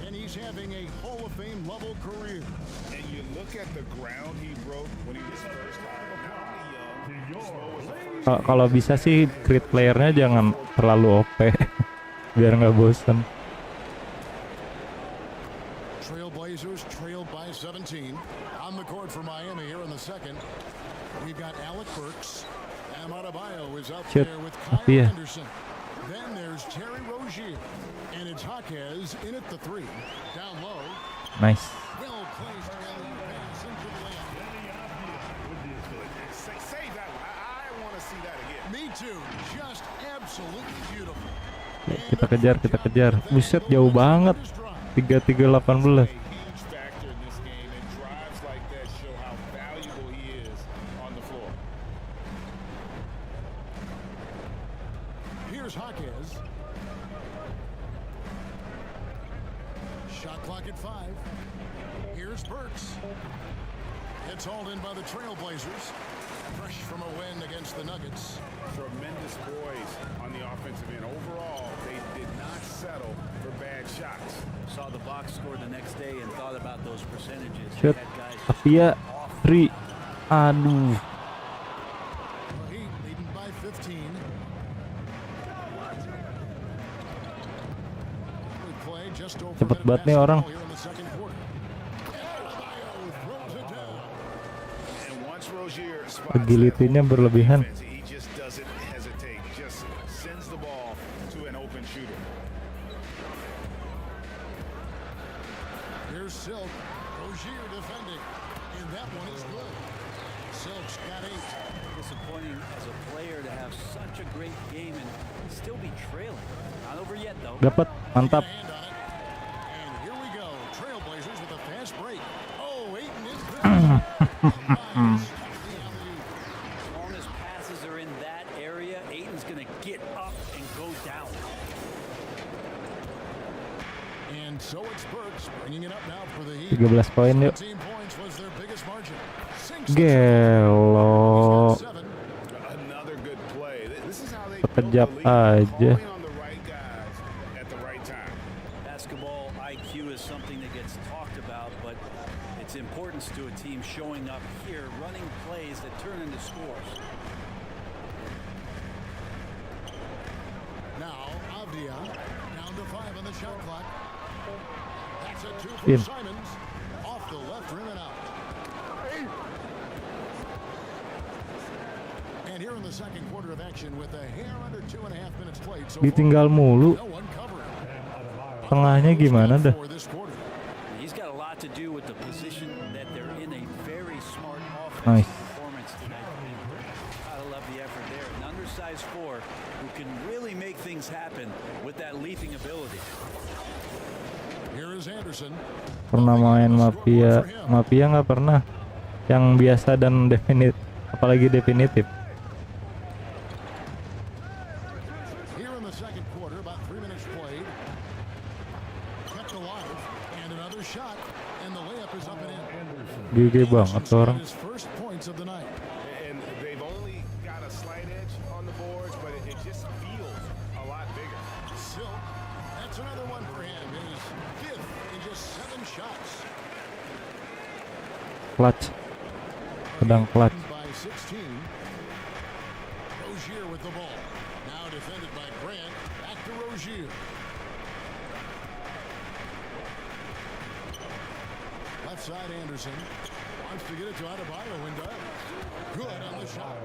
And he's having a Hall of Fame level career. And you look at the ground he broke when he was first hired. Kalau bisa sih crit playernya jangan terlalu OP biar nggak bosen. Trailblazers trailed by 17. On the court for Miami here in the second. We've got Alec Burks. Adebayo is up there with Kyle Anderson. Then there's Terry Rozier. And it's Jaquez in at the three. Down low. Nice. Well placed alley-oop pass into the lane. Say that. I want to see that again. Me too. Just absolutely beautiful. Kita kejar. Buset, jauh banget. 33-18. Here's Jaquez. Shot clock at 5. Here's Burks. It's hauled in by the Trailblazers. Fresh from a win against the Nuggets. Tremendous boys on the offensive end. Overall, they did not settle for bad shots. Saw the box score the next day and thought about those percentages. Shot. Apia 3. Aduh. Heat leading by 15. Cepet banget nih orang. Agility-nya berlebihan. Here's Silk. Rozier defending. And that one is good. Silk's got 8. Disappointing as a player to have such a great game and still be trailing. Not over yet though. Dapat, mantap. And here we go. Trailblazers with a fast break. Oh, Ayton is good. As long as passes are in that area, Ayton's going to get up and go down. And so it's Burks bringing it up now for the Heat. 13 poin yuk. 17 points was their biggest margin. Gelo. Another good play. This is how they Sekejap aja. Basketball IQ is something that gets talked about, but its importance to a team showing up here, running plays that turn into scores. Now, Avdia down to 5 on the shot clock. That's a 2 In. for Simons. Off the left rim and out. And here in the second quarter of action with a hair under 2.5 minutes played. So Ditinggal mulu. no one covering. Tengahnya gimana dah? For this quarter. He's got a lot to do with the position that they're in. A very smart Nice. offensive performance tonight. Gotta love the effort there. An undersized 4 who can really make things happen with that leaping ability. Here is Anderson. Pernah main mafia nggak pernah. Yang biasa dan definitif, apalagi definitif. Here in the second quarter, about 3 minutes played. Kept alive, and another shot, and the layup is up and in. GG banget tuh orang. His first points of the night. And they've only got a slight edge on the boards, but it just feels a lot bigger. Silk, that's another one for him. His 5th in just 7 shots. Clutch. Sedang clutch. By 16. Rozier with the ball. Now defended by Grant. Back to Rozier. Left side Anderson. Wants to get it to Adebayo and does. Good on the shot.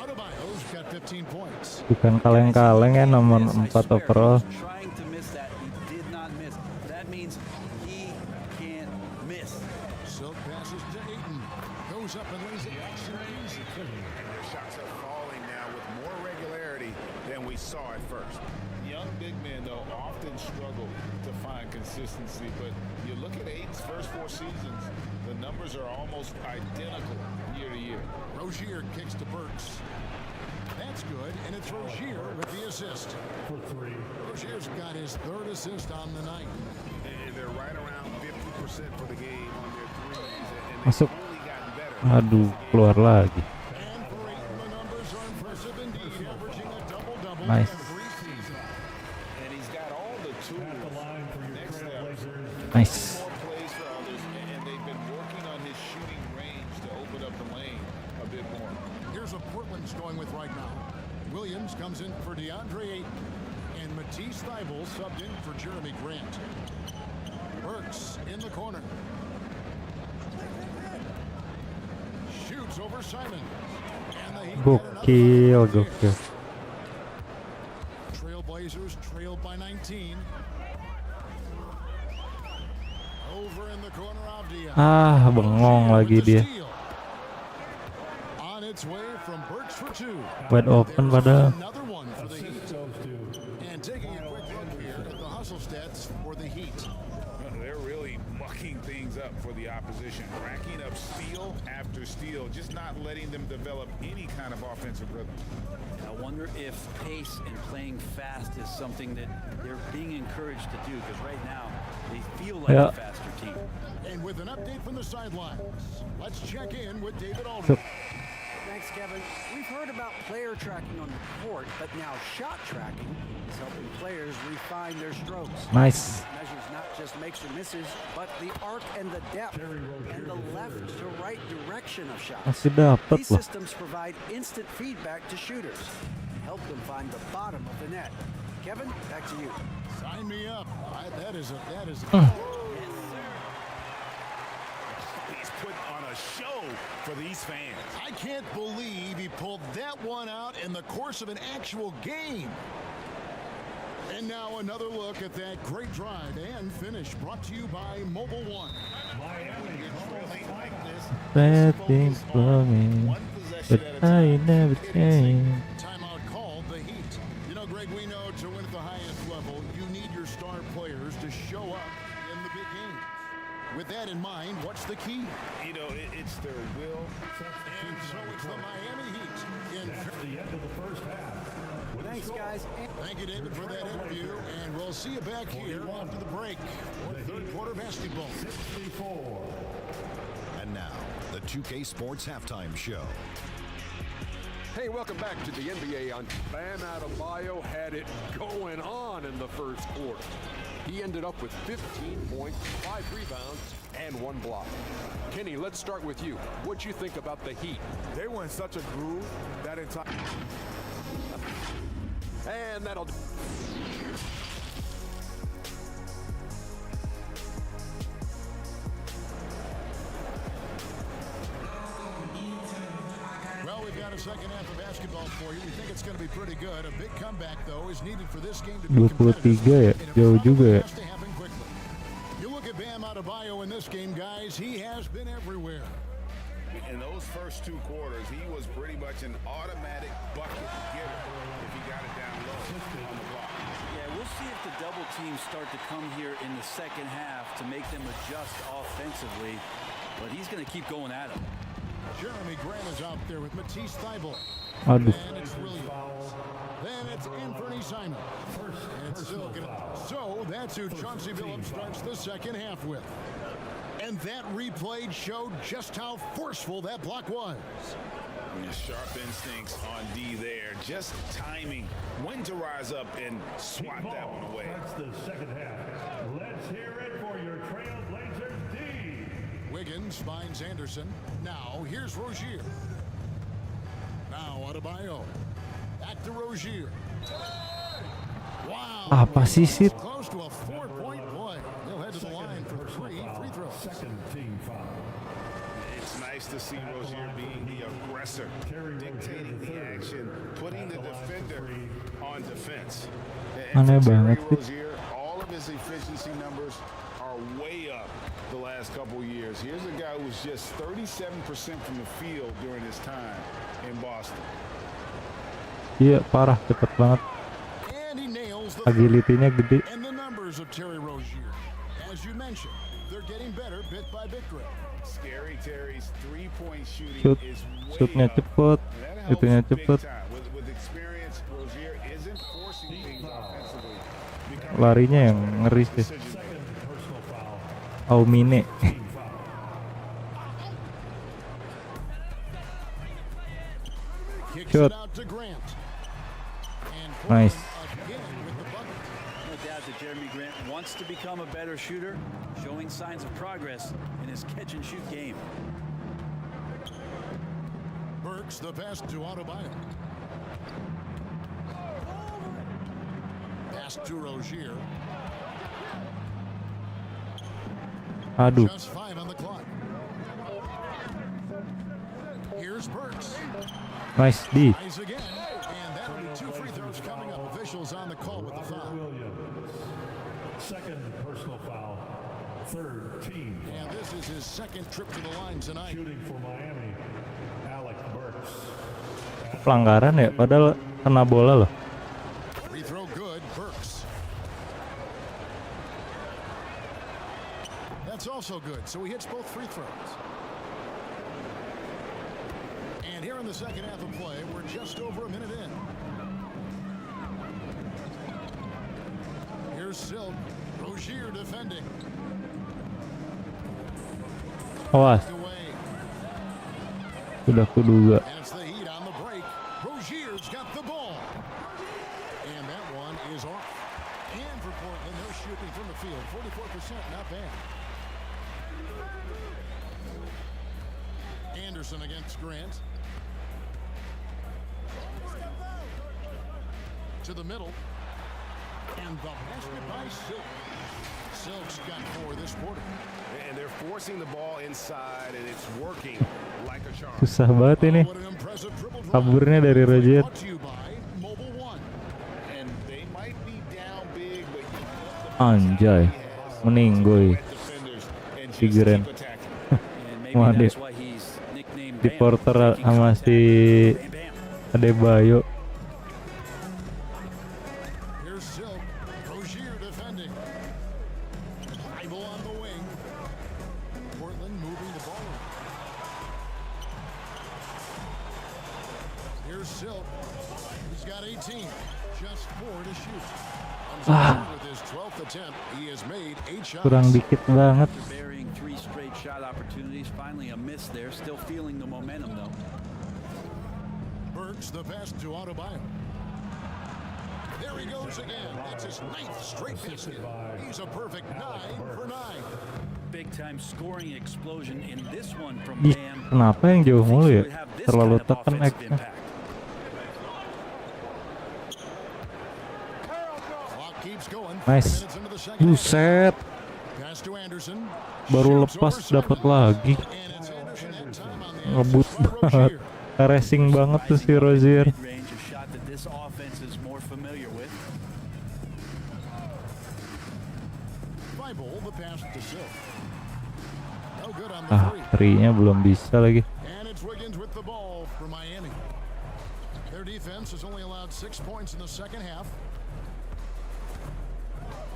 Adebayo's got 15 points. Bukan kaleng-kaleng ya, nomor 4 overall. Trying to miss that, he did not miss. That means he can't miss. Silk passes to Ayton. Goes up and lays it nice and easy. Their shots are falling now with more regularity than we saw at first. Young big men, though, often struggle to find consistency, but you look at Ayton's first 4 seasons, the numbers are almost identical year to year. Rozier kicks to Burks. That's good, and it's Rozier with the assist. For 3. Rozier's got his 3rd assist on the night. And they're right around 50% for the game on their threes. And Masuk. they've only gotten better Aduh, keluar lagi. Nice. Nice. Here's what Portland's going with right now. Williams comes in for DeAndre Ayton, and Matisse Thybulle subbed in for Jeremy Grant. Burks in the corner. Shoots over Simon. And the Heat Gokil, gokil. Trailblazers trailed by 19. Over in the corner of Dion. Ah, bengong lagi dia. On its way from Burks for two. Wide open padahal. Another one for the Heat. And taking a quick look here at the hustle stats for the Heat. They're really mucking things up for the opposition, racking up steal after steal, just not letting them develop any kind of offensive rhythm. I wonder if pace and playing fast is something that they're being encouraged to do, because right now they feel like a faster team. And with an update from the sidelines, let's check in with David Aldridge. Thanks, Kevin. We've heard about player tracking on the court, but now shot tracking is helping players refine their strokes. Nice. It measures not just makes or misses, but the arc and the depth and the left to right direction of shots. Masih dapat These loh. systems provide instant feedback to shooters and help them find the bottom of the net. Kevin, back to you. Sign me up. That is a He's put on a show for these fans. I can't believe he pulled that one out in the course of an actual game. And now another look at that great drive and finish brought to you by Mobile One. Bad things for me, but I never change. Timeout called the Heat. You know, Greg, we know to win at the highest level, you need your star players to show up in the big game. With that in mind, what's the key? You know, it's their will. And so it's the Miami Heat. That's the end of the first half. Thanks, guys. Thank you, David, for that interview. And we'll see you back here after the break for third quarter basketball. 64. And now, the 2K Sports Halftime Show. Hey, welcome back to the NBA. Bam Adebayo had it going on in the first quarter. He ended up with 15 points, 5 rebounds, and 1 block. Kenny, let's start with you. What'd you think about the Heat? They were in such a groove that entire. And that'll do. Well, we've got a second half of basketball for you. We think it's going to be pretty good. A big comeback, though, is needed for this game to be 23 ya, jauh juga ya. has to happen quickly. You look at Bam Adebayo in this game, guys. He has been everywhere. In those first 2 quarters, he was pretty much an automatic bucket getter if he got it down low on the block. Yeah, we'll see if the double teams start to come here in the second half to make them adjust offensively, but he's going to keep going at him. Jeremy Grant is out there with Matisse Thybulle. Aduh. And it's Williams. Then it's Anthony Simon. And it's still so that's who Chauncey Billups starts the second half with. And that replay showed just how forceful that block was. Sharp instincts on D there. Just timing when to rise up and swat that one away. That's the second half. Let's hear it for your Trailblazers D. Wiggins finds Anderson. Now here's Rozier. Now Adebayo. Back to Rozier. Wow. Apa sih, Sid? Close to a 4-point play. They'll head to the line for 3 free throws. Second team foul. It's nice to see Rozier being the aggressor, dictating the action, putting the defender on defense. And Aneh for banget sih. Rozier, all of his efficiency numbers are way up the last couple of years. Here's a guy who was just 37% from the field during his time in Boston. Iya, parah, cepet banget. And he nails the Agility-nya gede. and the numbers of Terry Rozier. As you mentioned, they're getting better bit by bit, Greg. Scary Terry's three-point shooting Shoot, is way shootnya up. cepet, That helps itunya big cepet, time. With experience, Rozier isn't forcing things offensively. larinya yang ngeri sih. Kicks Shoot. it out to Grant. And Nice. Portland again with the bucket. No doubt that Jeremy Grant wants to become a better shooter, showing signs of progress in his catch-and-shoot game. Burks the pass to Adebayo. Pass to Rozier. Aduh, Just 5 on the clock. Here's Burks. nice D. Eyes again. And that'll be 2 free throws coming up. Officials on the call with the foul. Williams. Second personal foul. Third team. And this is his second trip to the line tonight. Shooting for Miami. Alec Burks. Pelanggaran ya, padahal kena bola loh. Free throw good, Burks. That's also good. So he hits both free throws. And here in the second half of play, we're just over a minute in. Here's Silk. Rozier defending. Awas, Away. sudah kuduga. And it's the Heat on the break. Rozier's got the ball. And that one is off. And for Portland, they're shooting from the field. 44%, not bad. Anderson against Grant. To the middle. And the basket by Silk. Silk's got 4 this quarter. And they're forcing the ball inside, and it's working like a charm. Susah banget ini. What an impressive triple drive. Kaburnya dari Rozier. Brought to you by Mobile One. And they might be down big, but Anjay, meninggoy. defenders and just Figuren. keep attacking. And maybe Waduh. that's why he's nicknamed Di Bam, Porter breaking sama contact. si Bam, bam. Adebayo. Here's Silk. Rozier defending. Bible on the wing. Portland moving the ball around. Here's Silk. He's got 18. Just 4 to shoot. With his 12th attempt, he has made 8 shots. Kurang dikit banget. After burying 3 straight shot opportunities, finally a miss there. Still feeling the momentum though. Burks the pass to Adebayo. There he goes again. That's his 9th straight basket. He's a perfect 9 for 9. Big time scoring explosion in this one from Ih, Bam. kenapa yang jauh mulu ya? Would have this Terlalu kind of tekan offensive X-nya. impact. Clock keeps going. 5 Nice. minutes into the second half. Buset, Pass to Anderson. baru Shoots lepas over dapat Sermon. lagi. And it's Anderson that time on the Ngebut assist by banget. Rozier. Racing banget tuh si Rozier. Mid-range, a shot that this offense is more familiar with. Bible the pass to Silk. No good on the Ah, three. three-nya belum bisa lagi. And it's Wiggins with the ball for Miami. Their defense has only allowed 6 points in the second half.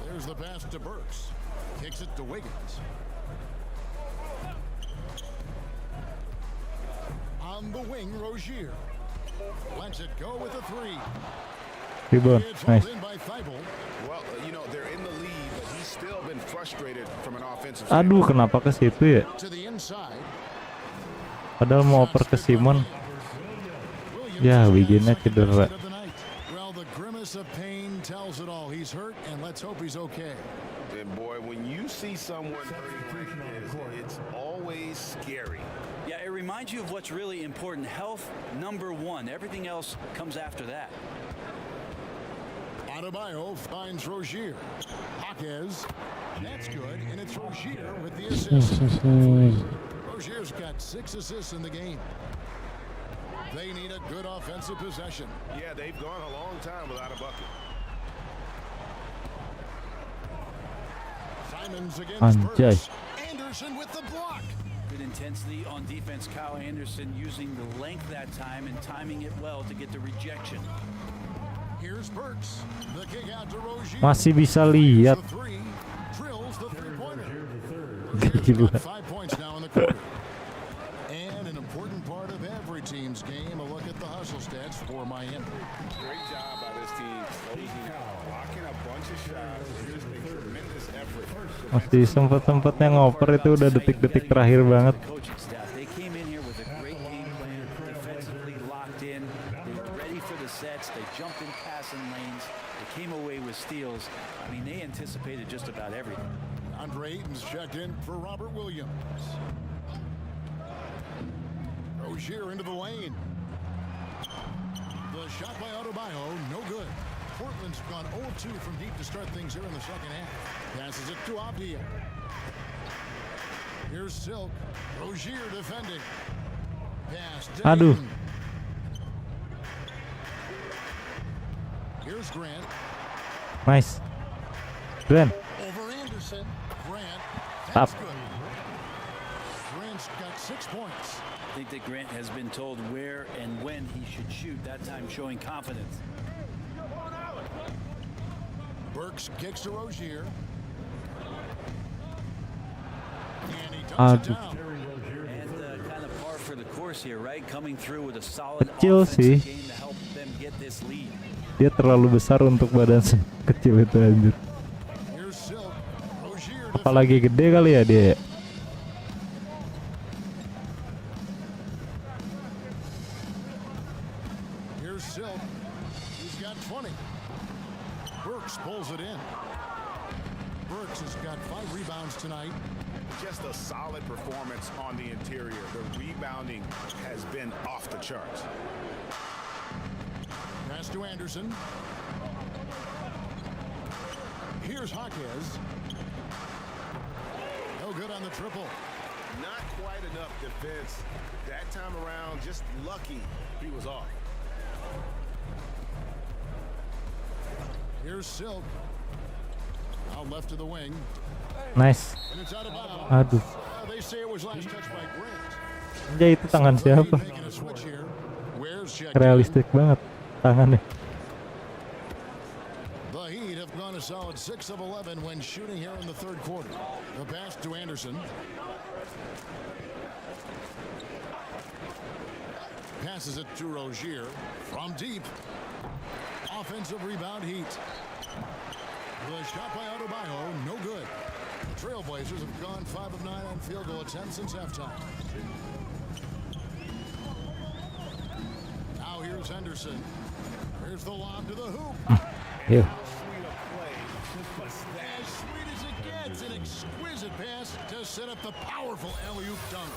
There's the pass to Burks. Kicks it to Wiggins. On the wing, Rozier. Lets it go with a 3. Rebound, It's nice. hauled in by Thibault. Well, you know, they're in the lead, but he's still been frustrated from an offensive Aduh, standpoint. kenapa ke situ ya? To the inside. Padahal mau oper ke Simon. Ya, Wigginnya cedera. Well, the grimace of pain tells it all. He's hurt, and let's hope he's okay. And boy, when you see someone hurting like this, it's always scary. Yeah, it reminds you of what's really important. Health, number 1. Everything else comes after that. Adebayo finds Rozier. Jaquez. That's good, and it's Rozier with the assist. Rozier's got 6 assists in the game. They need a good offensive possession. Yeah, they've gone a long time without a bucket. Simons against Anjay. Burks. Anderson with the block. Good intensity on defense. Kyle Anderson using the length that time and timing it well to get the rejection. Here's Burks. The kick out to Rozier. Masih bisa lihat. The 3. Drills the 3-pointer. Gila. Got 5 points now in the quarter. And an important part of every team's game, a look at the hustle stats for Miami. Great job by this team. Blocking a bunch of shots. Just a tremendous effort. Masih sempet-sempetnya ngoper itu udah detik-detik terakhir banget. Coaching staff, they came in here with a great game plan, defensively locked in, ready for the sets. They jumped in passing lanes. They came away with steals. I mean, they anticipated just about everything. Andre Ayton's checked in for Robert Williams. Rozier into the lane. The shot by Adebayo, no good. Portland's gone 0-2 from deep to start things here in the second half. Passes it to Abdia. Here's Silk. Rozier defending. Pass to Aduh. Ayton. Here's Grant. Nice. Keren. Over Anderson. Grant. Up. That's good. Grant's got 6 points. I think that Grant has been told where and when he should shoot, that time showing confidence. Burks kicks to Rozier. And he dumps it down. And kind of par for the course here, right? Coming through with a solid Kecil sih. offensive game to help them get this lead. Dia terlalu besar untuk badan kecil itu anjir. Here's Silk. Rozier Apalagi gede kali ya dia. Here's Silk. He's got 20. Burks pulls it in. Burks has got 5 rebounds tonight. Just a solid performance on the interior. The rebounding has been off the charts. Pass to Anderson. Here's Jaquez. No good on the triple. Not quite enough defense. That time around, just lucky he was off. Here's Silk. Out left to the wing. Nice. And it's out of bounds. Aduh. They say it was last touched by Grant. Ya itu tangan siapa? Making a switch here. Where's checked Realistik banget tangannya. The Heat have gone a solid 6 of 11 when shooting here in the third quarter. The pass to Anderson. Passes it to Rozier from deep. Offensive rebound Heat. The shot by Adebayo, no good. The Trailblazers have gone 5 of 9 on field goal attempts since halftime. Now here's Henderson. Here's the lob to the hoop. Yuk. As sweet as it gets, an exquisite pass to set up the powerful alley-oop dunk.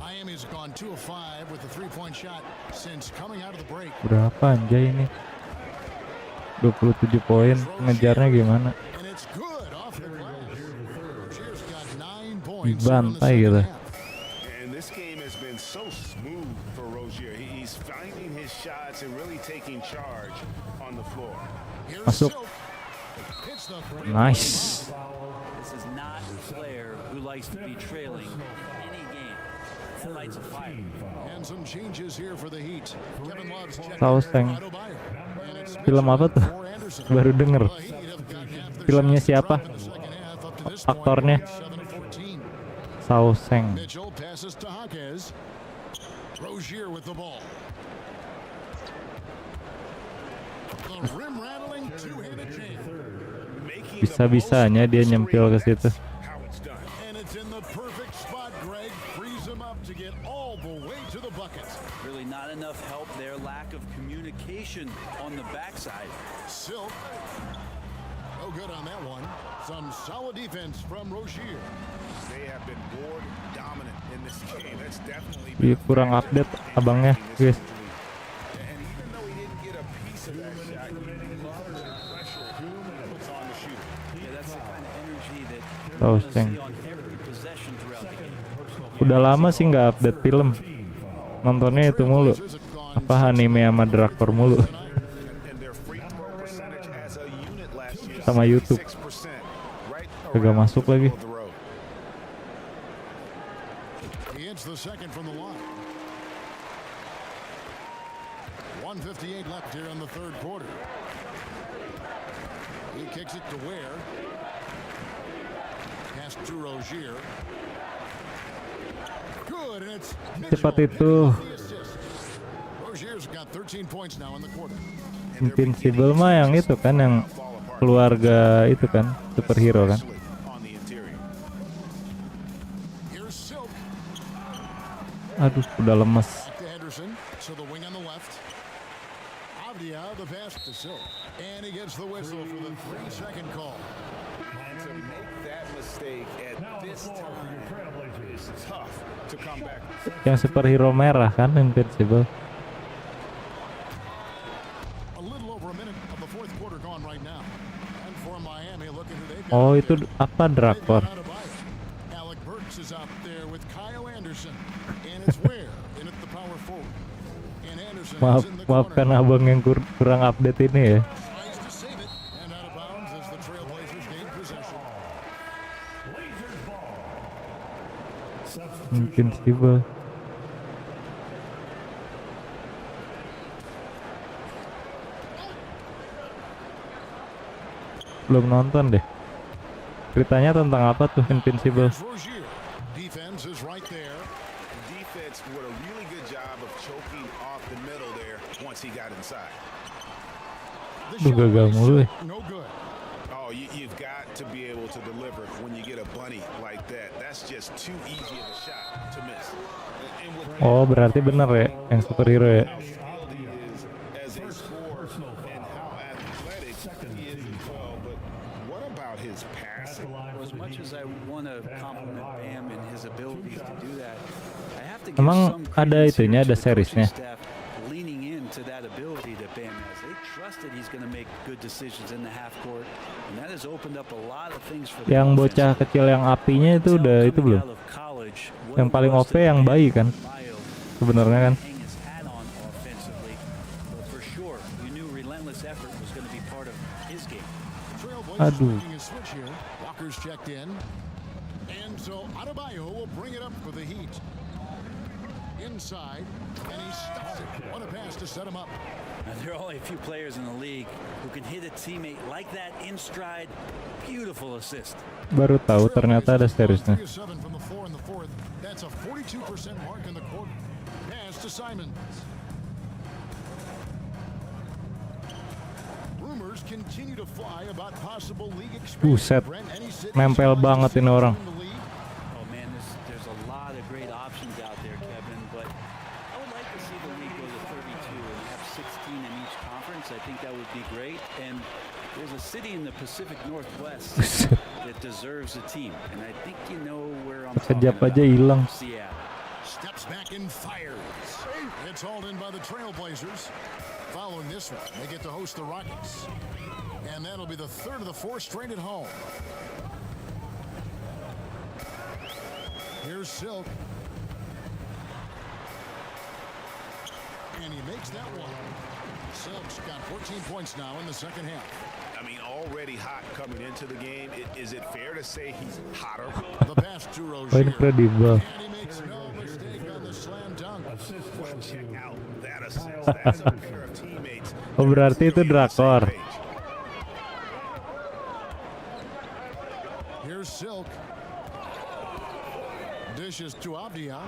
Miami's gone 2 of 5 with the 3-point shot since coming out of the break. Berapa anjay ini? 27 poin, ngejarnya gimana? And it's good off the glass. Rozier's got 9 points. Dibantai gitu. And this game has been so smooth for Rozier. He's finding his shots and really taking charge on the floor. Masuk. Nice. This is not a player who likes to be trailing any game. That lights a fire. And some changes here for the Heat. Kevin Love's checked Sauseng. out Adebayo. And it's Film apa tuh? for Anderson. Baru denger. The Heat have got half their Filmnya shots siapa? in the second half up to this point, Aktornya 7 of 14. Sauseng. Mitchell passes to Jaquez. Rozier with the ball. The rim rattling two-handed jam. Bisa-bisanya dia nyempil ke situ. And it's in the perfect spot, Greg. Frees him up to get all the way to the bucket. Really not enough help there. Lack of communication on the backside. Silk. No good on that one. Some solid defense from Rozier. They have been board dominant in this game. That's definitely Ih, kurang update abangnya, guys. And even though he didn't get a piece of that shot, he loves the pressure he puts on the shooter. Yeah, that's the kind of energy that we're Oh, going to dang. see on every possession throughout the game. Udah lama sih nggak update film. Nontonnya itu mulu. Apa anime sama drakor mulu. And their free throw percentage as a unit last year, Sama YouTube. 6%, right Kagak around masuk the lagi. middle of the road. He hits the second from the line. 1:58 left here in the third quarter. He kicks it to Ware. Pass to Rozier. Good, and it's Cepat Mitchell itu. hitting the assist. Rozier's got 13 points now in the quarter. Invincible mah yang itu kan, yang keluarga itu kan, superhero kan. On the interior. Here's Silk. Aduh, udah lemes. Back to Henderson. to the wing on the left. Avdia, the pass to Silk. And he gets the whistle for the 3-second call. And to make that mistake at this time is tough to come back. Yang superhero merah kan, invincible. A little over a minute of the fourth quarter gone right now. And for Miami looking who they've got. Oh, itu apa drakor? Alec Burks is out there with Kyle Anderson. And it's where? In at the power forward. And Anderson is in the corner. Maafkan abang yang kurang update ini ya. Tries to save it. And out of bounds as the Trailblazers gain possession. Invincible. Belum nonton deh. Ceritanya tentang apa tuh Invincible? Rozier. Defense is right there. Defense did a really good job of choking off the middle there once he got inside. Duh, gagal mulu. No good. Oh, you've got to be able to deliver when you get a bunny like that. That's just too easy of a shot to miss. And with Oh, berarti bener ya yang superhero ya. how skilled he is as a scorer and how athletic he is as well, but what about his passing? Well, as much as I want to compliment Bam and his abilities to do that, I have to give Emang some ada credence itunya, here ada to the coaching seriesnya? staff leaning into that ability that Bam has. They trust that he's going to make good decisions in the half court, and that has opened up a lot of things for the Yang offense. bocah kecil yang apinya itu udah itu belum? Out of college, what Yang it paling was OP to yang Bam bayi kan? Adebayo Sebenarnya kan. hang his hat on offensively, but for sure, you knew relentless effort was going to be part of his game. Trailblazers Aduh. making a switch here. Walker's checked in. And so Adebayo will bring it up for the Heat. Inside, and he stops it. What a pass to set him up. Now, there are only a few players in the league who can hit a teammate like that in stride. Beautiful assist. Baru tahu ternyata ada seriesnya. 3 of 7 from the floor in the fourth. That's a 42% mark in the quarter. Pass to Simons. Rumors continue to fly about possible league Buset, expansion. Brent, any city nempel size banget ini orang. in the league? Oh man, there's a lot of great options out there, Kevin, but I would like to see the league go to 32 and have 16 in each conference. I think that would be great. And there's a city in the Pacific Northwest that deserves a team, and I think you know where I'm talking Sekejap about. aja hilang. Seattle. Steps back and fires. It's hauled in by the Trailblazers. Following this one, they get to host the Rockets. And that'll be the third of the four straight at home. Here's Silk. And he makes that one. Silk's got 14 points now in the second half. I mean, already hot coming into the game. Is it fair to say he's hotter? The pass to Oh, Rozier. incredible. And he makes no mistake on the slam dunk. Well, check out that assist. That's a pair of teammates. Oh, berarti itu drakor. Here's Silk. Dishes to Avdia.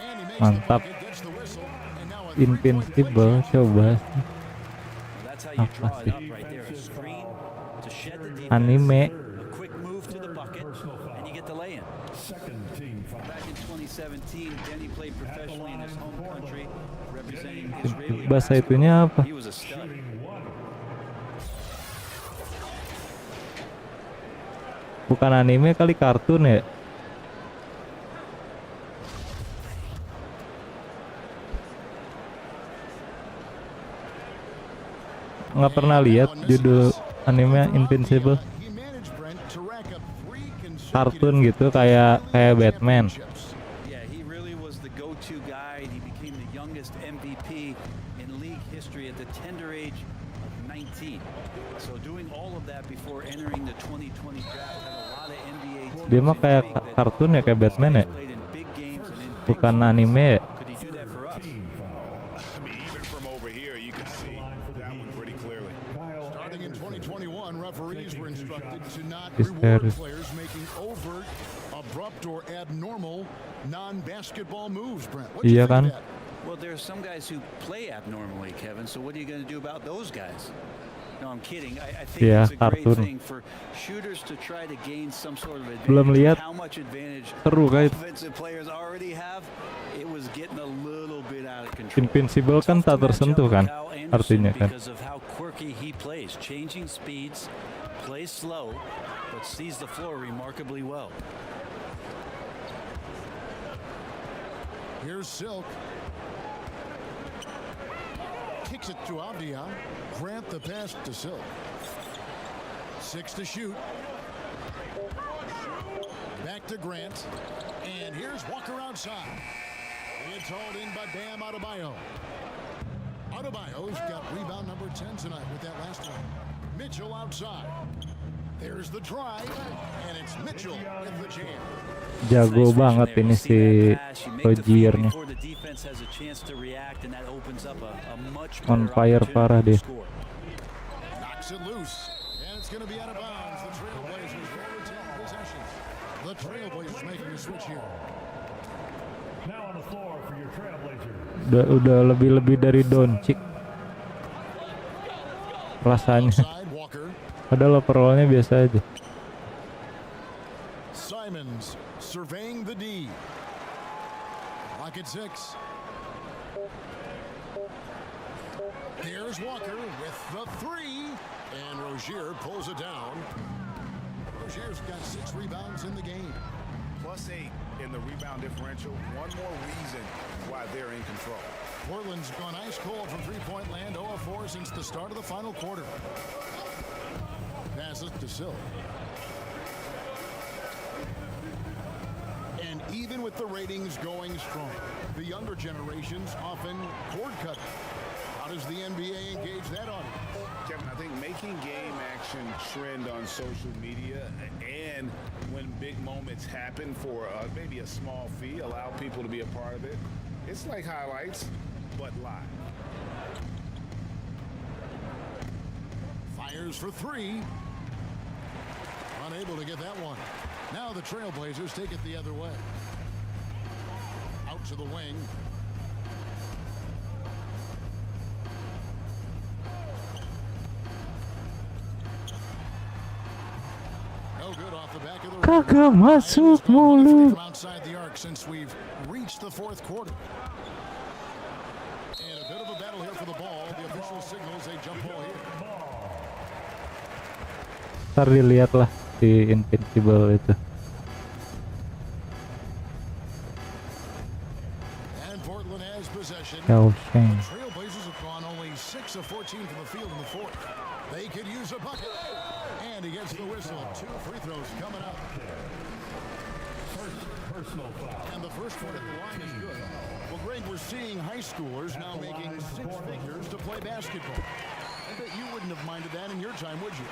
And he makes Mantap. the bucket, gets the whistle, and now a Invincible, coba. That's how you draw it up right there. A screen to shed the defense. Anime. A quick move to the bucket, and you get the lay-in. Second team foul. Back in 2017, Denny played professionally in his home country, representing Israeli Bahasa itunya apa? He was a stud. Bukan anime kali, kartun ya? Nggak pernah lihat judul anime Invincible. he managed Brent to rack up 3 consecutive Kartun gitu kayak Batman. Yeah, he really was the go-to guy, and he became the youngest MVP in league history at the tender age of 19. So doing all of that before entering the 2020 draft had a lot of NBA teams Dia mah in the kayak league that kartun ya, kayak Batman ya? played in big games and in big Bukan moments. anime ya? Could he do that for us? I mean, even from over here, you can see that one pretty clearly. Starting in 2021, referees were instructed to not This reward is- players making overt, abrupt, or abnormal non-basketball moves, Brent. What do you Iya think kan? of that? Well, there are some guys who play abnormally, Kevin, so what are you going to do about those guys? No, I'm kidding. I think Yeah, it's a great kartun. thing for shooters to try to gain some sort of Belum advantage. lihat. How much advantage Seru guys. offensive players already have? It was getting a little bit out of control. Invincible kan tak tersentuh kan, artinya kan. Because of how quirky he plays, changing speeds, plays slow, but sees the floor remarkably well. Here's Silk. Kicks it to Avdia. Grant the pass to Silk. 6 to shoot. Back to Grant. And here's Walker outside. It's hauled in by Bam Adebayo. Adebayo's got rebound number 10 tonight with that last one. Mitchell outside. There's the drive. And it's Mitchell with the jam. Jago banget ini si Rozier nih. On fire parah dia. Knocks it loose. And it's going to be out of bounds. The Trailblazers will retain possession. The Trailblazers making a switch here. Now on the floor for your Trailblazers. Udah lebih dari Doncic rasanya. Padahal overallnya biasa aja. Simons surveying the D. Lock at 6. Here's Walker with the 3. And Rozier pulls it down. Rozier's got 6 rebounds in the game. +8 in the rebound differential. One more reason why they're in control. Portland's gone ice cold from three-point land, 0 of 4 since the start of the final quarter. Passes to Silk. And even with the ratings going strong, the younger generations often cord cutting. How does the NBA engage that audience? Kevin, I think making game action trend on social media and when big moments happen for maybe a small fee, allow people to be a part of it. It's like highlights, but live. Fires for 3. Unable to get that one. Now the Trailblazers take it the other way. Out to the wing. No good off the back of the rim. Kagak masuk mulu. From outside the arc since we've reached the 4th quarter. And a bit of a battle here for the ball. The official signals a jump ball here. Ntar dilihat lah si Invincible itu. And Portland has possession. Shawshank. The Trailblazers have gone only 6 of 14 from the field in the 4th. They could use a bucket. And he gets the whistle. 2 free throws coming up. Personal foul. And the first one at the line is good. Well, Greg, we're seeing high schoolers now making 6 figures to play basketball. I bet you wouldn't have minded that in your time, would you?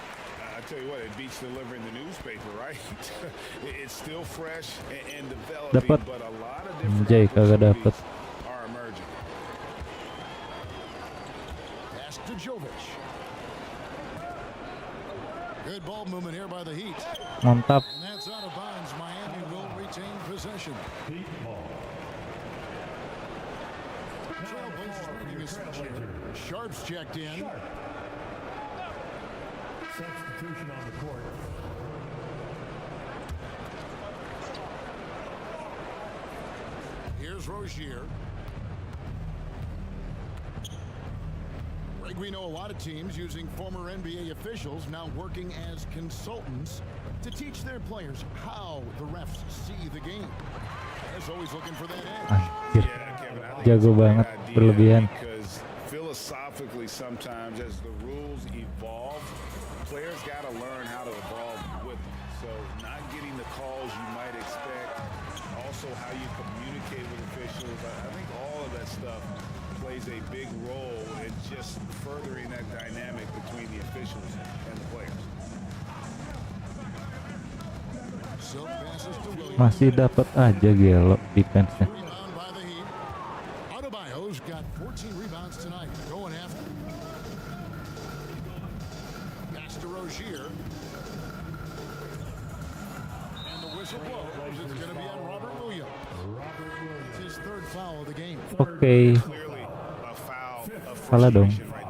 I tell you what, it beats delivering the newspaper, right? It's still fresh and developing, Dapat. but a lot of different Kagak dapat. opportunities are emerging. Pass to Jovic. Good ball movement here by the Heat. Mantap. And that's out of bounds. Miami will retain possession. Heat ball. Trailblazers making a switch here. Sharp's checked in. Substitution on the court. Here's Rozier. Greg, we know a lot of teams using former NBA officials now working as consultants to teach their players how the refs see the game. As always looking for that edge. Anjir. Kevin, I think Jago it's a great banget, idea berlebihan. Because philosophically, sometimes as the rules evolve, players got to learn how to evolve with them. So not getting the calls you might expect, also how you communicate with officials. I think all of that stuff plays a big role in just furthering that dynamic between the officials and the players. Silk passes to Williams. Masih dapat aja gelo defense-nya. Rebound by the Heat. Adebayo's got 14 rebounds tonight. Going after. Pass to Rozier. And the whistle blows. It's going to be on Robert Williams. It's his 3rd foul of the game. Oke. Clearly a foul of Salah dong. frustration right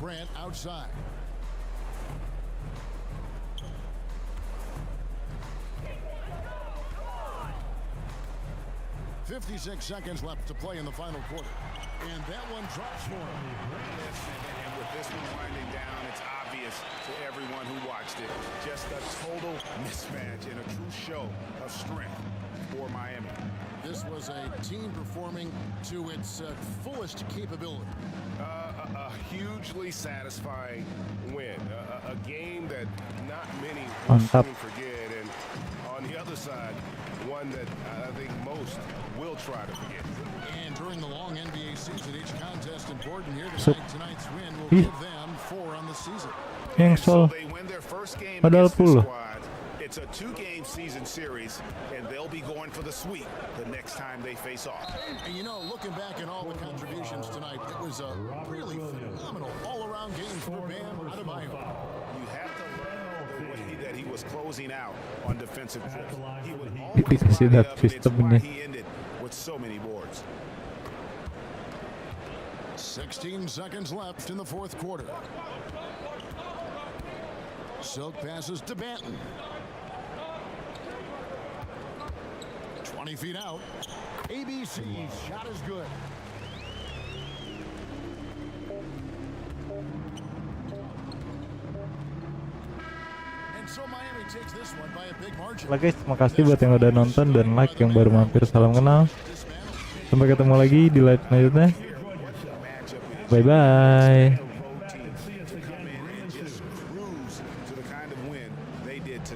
Potrait outside. "56 seconds left to play in the final quarter. And that one drops for him. And with this one winding down, it's obvious to everyone who watched it. Just a total mismatch and a true show of strength for Miami. This was a team performing to its fullest capability. A hugely satisfying win. A game that not many Mantap. will forget. And on the other side, one that I think most will try to forget. And during the long NBA season, each contest important here So- tonight. Tonight's win will Ih. give them 4 on the season. Yang So sol. they win their first game Padahal against this 10. squad. It's a 2-game season series, and they'll be going for the sweep the next time they face off. And you know, looking back at all the contributions tonight, it was a really phenomenal all-around game for Bam Adebayo. You have to love the way that he was closing out on defensive trips. He would Dikasih always body dat up, and it's sistem why ini. he ended with so many boards. 16 seconds left in the fourth quarter. Silk passes to Banton. 20 feet out. ABC's shot is good. And so Miami takes this one by a big margin. Oke guys, terima kasih buat yang udah nonton dan like, yang baru mampir salam kenal. Sampai ketemu lagi di live selanjutnya. Bye bye.